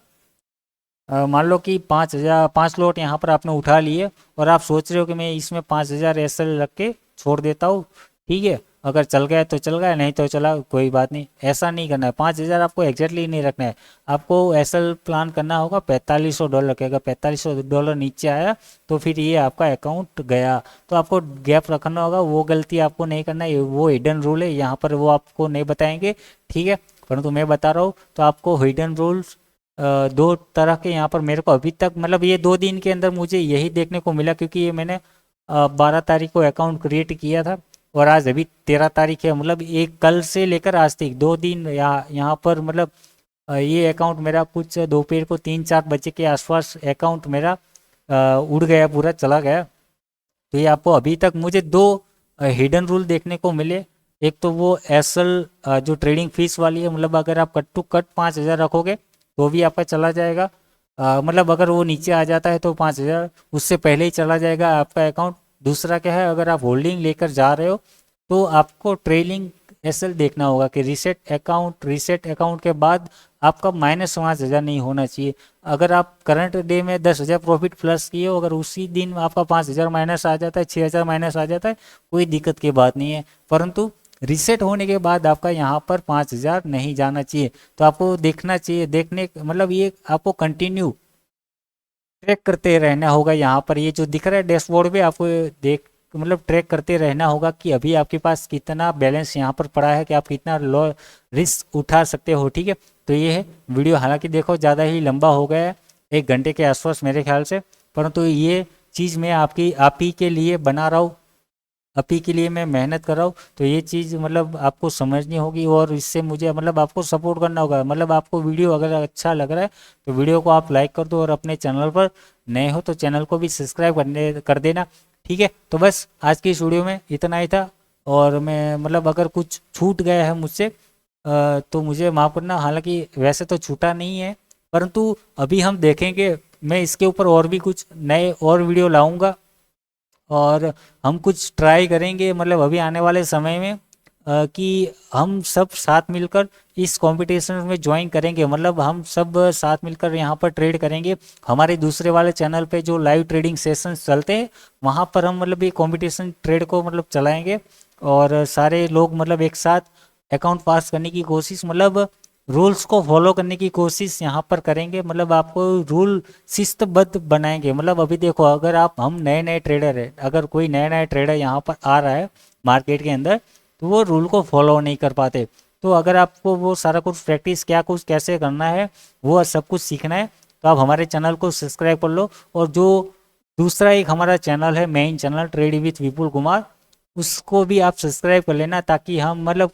मान लो कि 5,000 5 लॉट यहाँ पर आपने उठा लिए और आप सोच रहे हो कि मैं इसमें 5,000 एसएल रख के छोड़ देता हूँ, ठीक है, अगर चल गया तो चल गया, नहीं तो चला कोई बात नहीं। ऐसा नहीं करना है, 5,000 आपको एग्जैक्टली नहीं रखना है। आपको एसएल प्लान करना होगा $4,500 के। अगर $4,500 नीचे आया तो फिर ये आपका अकाउंट गया, तो आपको गैप रखना होगा। वो गलती आपको नहीं करना है, वो हिडन रूल है यहाँ पर, वो आपको नहीं बताएंगे, ठीक है, परंतु मैं बता रहा हूँ। तो आपको हिडन रूल्स दो तरह के यहाँ पर मेरे को अभी तक, मतलब ये 2 दिन के अंदर मुझे यही देखने को मिला, क्योंकि ये मैंने 12 तारीख को अकाउंट क्रिएट किया था और आज अभी 13 तारीख है। मतलब एक कल से लेकर आज तक 2 दिन यहाँ पर, मतलब ये अकाउंट मेरा कुछ दोपहर को 3-4 बजे के आसपास अकाउंट मेरा उड़ गया, पूरा चला गया। तो ये आपको अभी तक मुझे 2 हिडन रूल देखने को मिले। एक तो वो एसएल जो ट्रेडिंग फीस वाली है, मतलब अगर आप कट टू कट 5,000 रखोगे तो भी आपका चला जाएगा। मतलब अगर वो नीचे आ जाता है तो 5,000 उससे पहले ही चला जाएगा आपका अकाउंट। दूसरा क्या है, अगर आप होल्डिंग लेकर जा रहे हो तो आपको ट्रेलिंग एसएल देखना होगा कि रीसेट अकाउंट के बाद आपका -5,000 नहीं होना चाहिए। अगर आप करंट डे में 10,000 प्रॉफिट प्लस किए हो, अगर उसी दिन आपका 5,000 माइनस आ जाता है, 6,000 माइनस आ जाता है, कोई दिक्कत की बात नहीं है, परंतु रीसेट होने के बाद आपका यहाँ पर 5,000 नहीं जाना चाहिए। तो आपको देखना चाहिए, देखने मतलब ये आपको कंटिन्यू ट्रैक करते रहना होगा। यहाँ पर ये जो दिख रहा है डैशबोर्ड पे, आपको देख मतलब ट्रैक करते रहना होगा कि अभी आपके पास कितना बैलेंस यहाँ पर पड़ा है, कि आप कितना लो रिस्क उठा सकते हो, ठीक है। तो ये है वीडियो, हालांकि देखो ज़्यादा ही लंबा हो गया है, 1 घंटे के आसपास मेरे ख्याल से, परंतु ये चीज़ मैं आप ही के लिए बना रहा हूँ, आप ही के लिए मैं मेहनत कर रहा हूँ। तो ये चीज़ मतलब आपको समझनी होगी और इससे मुझे मतलब आपको सपोर्ट करना होगा। मतलब आपको वीडियो अगर अच्छा लग रहा है तो वीडियो को आप लाइक कर दो, और अपने चैनल पर नए हो तो चैनल को भी सब्सक्राइब कर देना, ठीक है। तो बस आज की इस वीडियो में इतना ही था, और मैं मतलब अगर कुछ छूट गया है मुझसे तो मुझे माफ़ करना। हालांकि वैसे तो छूटा नहीं है, परंतु अभी हम देखेंगे, मैं इसके ऊपर और भी कुछ नए और वीडियो लाऊंगा, और हम कुछ ट्राई करेंगे मतलब अभी आने वाले समय में कि हम सब साथ मिलकर इस कंपटीशन में ज्वाइन करेंगे। मतलब हम सब साथ मिलकर यहाँ पर ट्रेड करेंगे। हमारे दूसरे वाले चैनल पे जो लाइव ट्रेडिंग सेशंस चलते हैं वहाँ पर हम मतलब ये कंपटीशन ट्रेड को मतलब चलाएंगे, और सारे लोग मतलब एक साथ अकाउंट पास करने की कोशिश, मतलब रूल्स को फॉलो करने की कोशिश यहाँ पर करेंगे। मतलब आपको रूल शिस्तबद्ध बनाएंगे। मतलब अभी देखो, अगर आप हम नए नए ट्रेडर है, अगर कोई नया नया ट्रेडर यहाँ पर आ रहा है मार्केट के अंदर, तो वो रूल को फॉलो नहीं कर पाते। तो अगर आपको वो सारा कुछ प्रैक्टिस क्या कुछ कैसे करना है, वो सब कुछ सीखना है, तो आप हमारे चैनल को सब्सक्राइब कर लो। और जो दूसरा एक हमारा चैनल है, main channel trade with Vipul Kumar, उसको भी आप सब्सक्राइब कर लेना, ताकि हम मतलब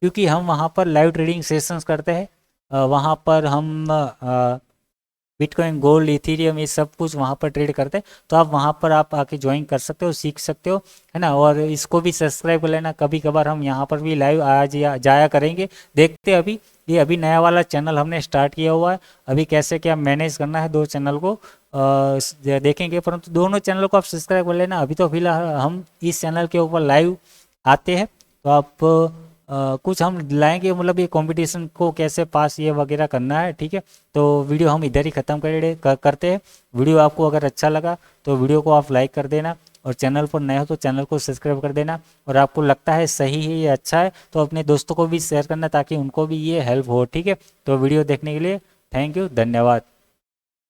क्योंकि हम वहाँ पर लाइव ट्रेडिंग सेशंस करते हैं। वहाँ पर हम बिटकॉइन, गोल्ड, इथीरियम, ये सब कुछ वहाँ पर ट्रेड करते हैं। तो आप वहाँ पर आप आके ज्वाइन कर सकते हो, सीख सकते हो, है ना। और इसको भी सब्सक्राइब कर लेना। कभी कभार हम यहाँ पर भी लाइव जाया करेंगे। देखते हैं, अभी नया वाला चैनल हमने स्टार्ट किया हुआ है, अभी कैसे क्या मैनेज करना है 2 चैनल को देखेंगे। परंतु दोनों चैनल को आप सब्सक्राइब कर लेना। अभी तो फिलहाल हम इस चैनल के ऊपर लाइव आते हैं, तो आप कुछ हम लाएंगे, मतलब ये कंपटीशन को कैसे पास ये वगैरह करना है, ठीक है। तो वीडियो हम इधर ही ख़त्म करते हैं। वीडियो आपको अगर अच्छा लगा तो वीडियो को आप लाइक कर देना, और चैनल पर नए हो तो चैनल को सब्सक्राइब कर देना। और आपको लगता है सही है, ये अच्छा है, तो अपने दोस्तों को भी शेयर करना, ताकि उनको भी ये हेल्प हो, ठीक है। तो वीडियो देखने के लिए थैंक यू, धन्यवाद।